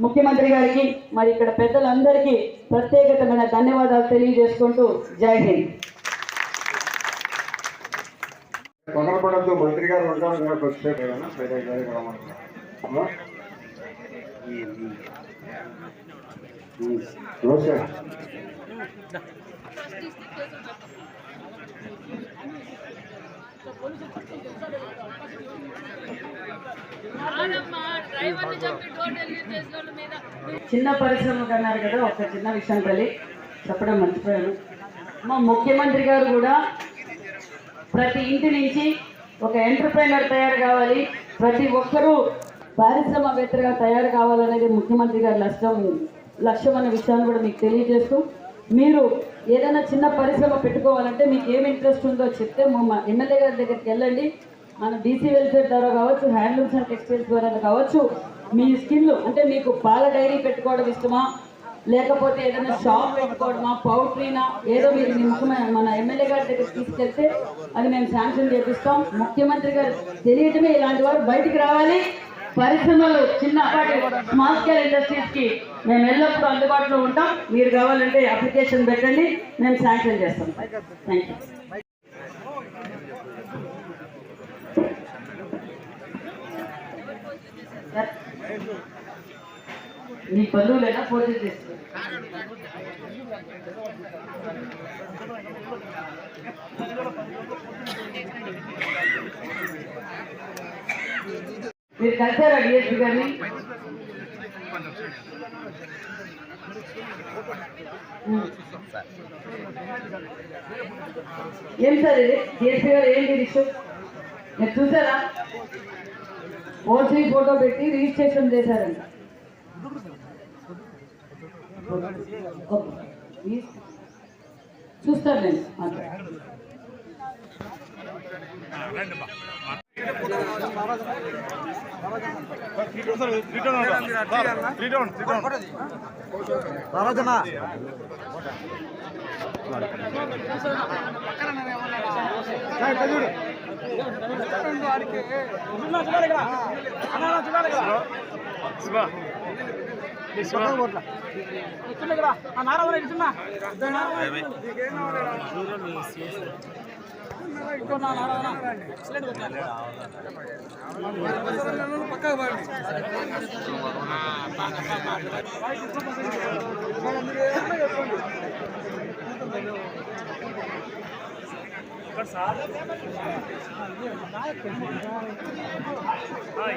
ముఖ్యమంత్రి గారికి, మరి ఇక్కడ పెద్దలందరికీ ప్రత్యేకమైన ధన్యవాదాలు తెలియజేసుకుంటూ జై హింద్. తొందరపడద్దు, మంత్రి గారు ఉంటారు కదా వచ్చేది చిన్న పరిశ్రమకు అన్నారు కదా, ఒక చిన్న విషయం తల్లి చెప్పడం మర్చిపోయాను. మా ముఖ్యమంత్రి గారు కూడా ప్రతి ఇంటి నుంచి ఒక ఎంటర్ప్రైనర్ తయారు కావాలి, ప్రతి ఒక్కరూ పారిశ్రామికవేత్తగా తయారు కావాలనేది ముఖ్యమంత్రి గారి లక్ష్యం అనే విషయాన్ని కూడా మీకు తెలియజేస్తూ, మీరు ఏదైనా చిన్న పరిశ్రమ పెట్టుకోవాలంటే మీకు ఏమి ఇంట్రెస్ట్ ఉందో చెప్తే మా ఎమ్మెల్యే గారి దగ్గరికి వెళ్ళండి. మన బీసీ వెల్ఫేర్ ద్వారా కావచ్చు, హ్యాండ్లూమ్స్ అండ్ టెక్స్టైల్స్ ద్వారా కావచ్చు, మీ స్కిల్ అంటే మీకు పాల డైరీ పెట్టుకోవడం ఇష్టమా, లేకపోతే ఏదైనా షాప్ పెట్టుకోవడమా, పౌల్ట్రీనా, ఏదో మీరు ముఖ్యమైన మన ఎమ్మెల్యే గారి దగ్గర తీసుకెళ్తే అది మేము శాంక్షన్ చేపిస్తాం. ముఖ్యమంత్రి గారు తెలియటమే ఇలాంటి వారు బయటికి రావాలి. పరిశ్రమలు చిన్న స్మాల్ స్కేల్ ఇండస్ట్రీస్కి మేము ఎల్లప్పుడూ అందుబాటులో ఉంటాం. మీరు కావాలంటే అప్లికేషన్ పెట్టండి, మేము శాంక్షన్ చేస్తాం. Thank you. నీ బంధువులైనా పోటీ చేస్తారు. మీరు కలిసారా డిఎస్పీ గారిని? ఏం సార్ ఇది డిఎస్పీ గారు ఏంటి విషయం? మీరు చూసారా? ఓసీ ఫోటో పెట్టి రిజిస్ట్రేషన్ చేశారంట. చూస్తారు నేను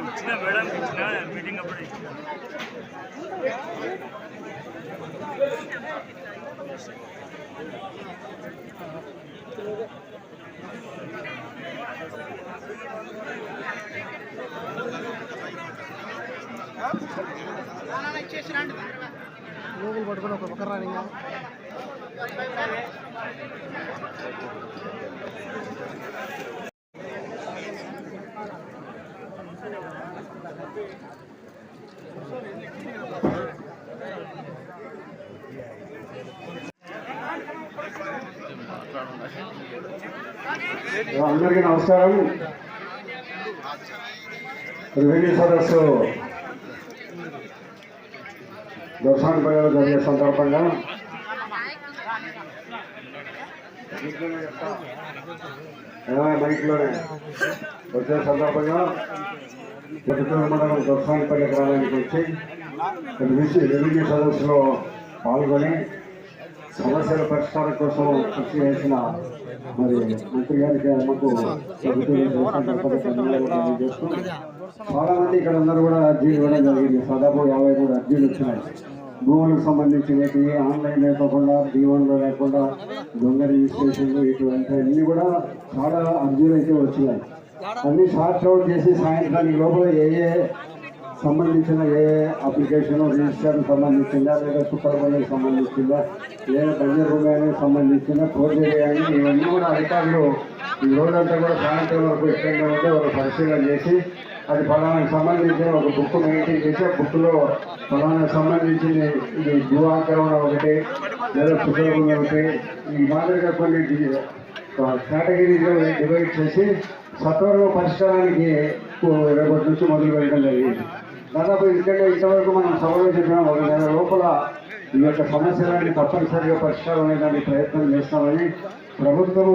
ఇచ్చిన మేడం ఇచ్చిన మీటింగ్ అప్పుడు పట్టుకుని ఒక పక్కన రాని అందరికీ నమస్కారం. రెవెన్యూ సదస్సు దర్శనపల్లిలో జరిగే సందర్భంగా మైక్లోనే వచ్చే సందర్భంగా మండలం దర్శనపల్లి గ్రామానికి వచ్చి రెవెన్యూ సదస్సులో పాల్గొని సమస్యల పరిష్కారం కోసం కృషి చేసిన మరి మంత్రి గారికి మాకు చాలా మంది ఇక్కడ అందరూ కూడా అర్జీలు ఇవ్వడం జరిగింది. దాదాపు 53 అర్జీలు వచ్చినాయి. భూములకు సంబంధించినవి ఆన్లైన్ లేకుండా D1లో లేకుండా దొంగ రిజిస్ట్రేషన్లు ఇటువంటి అన్నీ కూడా చాలా అర్జీలు అయితే వచ్చినాయి. అన్నీ షార్ట్ అవుట్ చేసి సాయంత్రానికి లోపల ఏ సంబంధించిన ఏ అప్లికేషన్ రిజిస్టర్ సంబంధించిందా లేదా సూపర్వైజర్కి సంబంధించిందా లేదా బంజర్ రూపాయలకు సంబంధించిన ఫోర్జరీ కానీ ఇవన్నీ కూడా అధికారులు ఈ రోజంతా కూడా సాయంత్రం వరకు ఇష్టంగా ఉంటే ఒక పరిశీలన చేసి అది ఫలానాకు సంబంధించిన ఒక బుక్ మెయింటైన్ చేసి ఆ బుక్లో ఫలానాకు సంబంధించిన ఇది భూఆక్రమణ ఒకటి లేదా సుఖభూమి ఒకటి ఈ మాదిరిగా కొన్ని కేటగిరీలో డివైడ్ చేసి సత్వరంగా పరిష్కారానికి రేపటి నుంచి మొదలు పెట్టడం జరిగింది. దాదాపు ఇంతవరకు మనం సభలో చెప్పిన 1 నెల లోపల ఈ యొక్క సమస్యలన్నీ తప్పనిసరిగా పరిష్కారం అయ్యేదానికి ప్రయత్నం చేస్తామని ప్రభుత్వం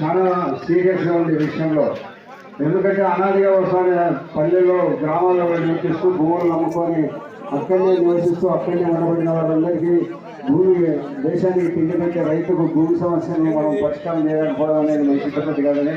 చాలా సీరియస్గా ఉంది ఈ విషయంలో. ఎందుకంటే అనాదిగా ఒకసారి పల్లెల్లో గ్రామాల్లో నివసిస్తూ భూములు నమ్ముకొని అక్కడనే నివసిస్తూ అక్కడనే ఉండబడిన వాళ్ళందరికీ భూమి దేశానికి తిండి పెట్టే రైతుకు భూమి సమస్యను మనం పరిష్కారం చేయకపోవడం అనేది మంచి పద్ధతి కాదని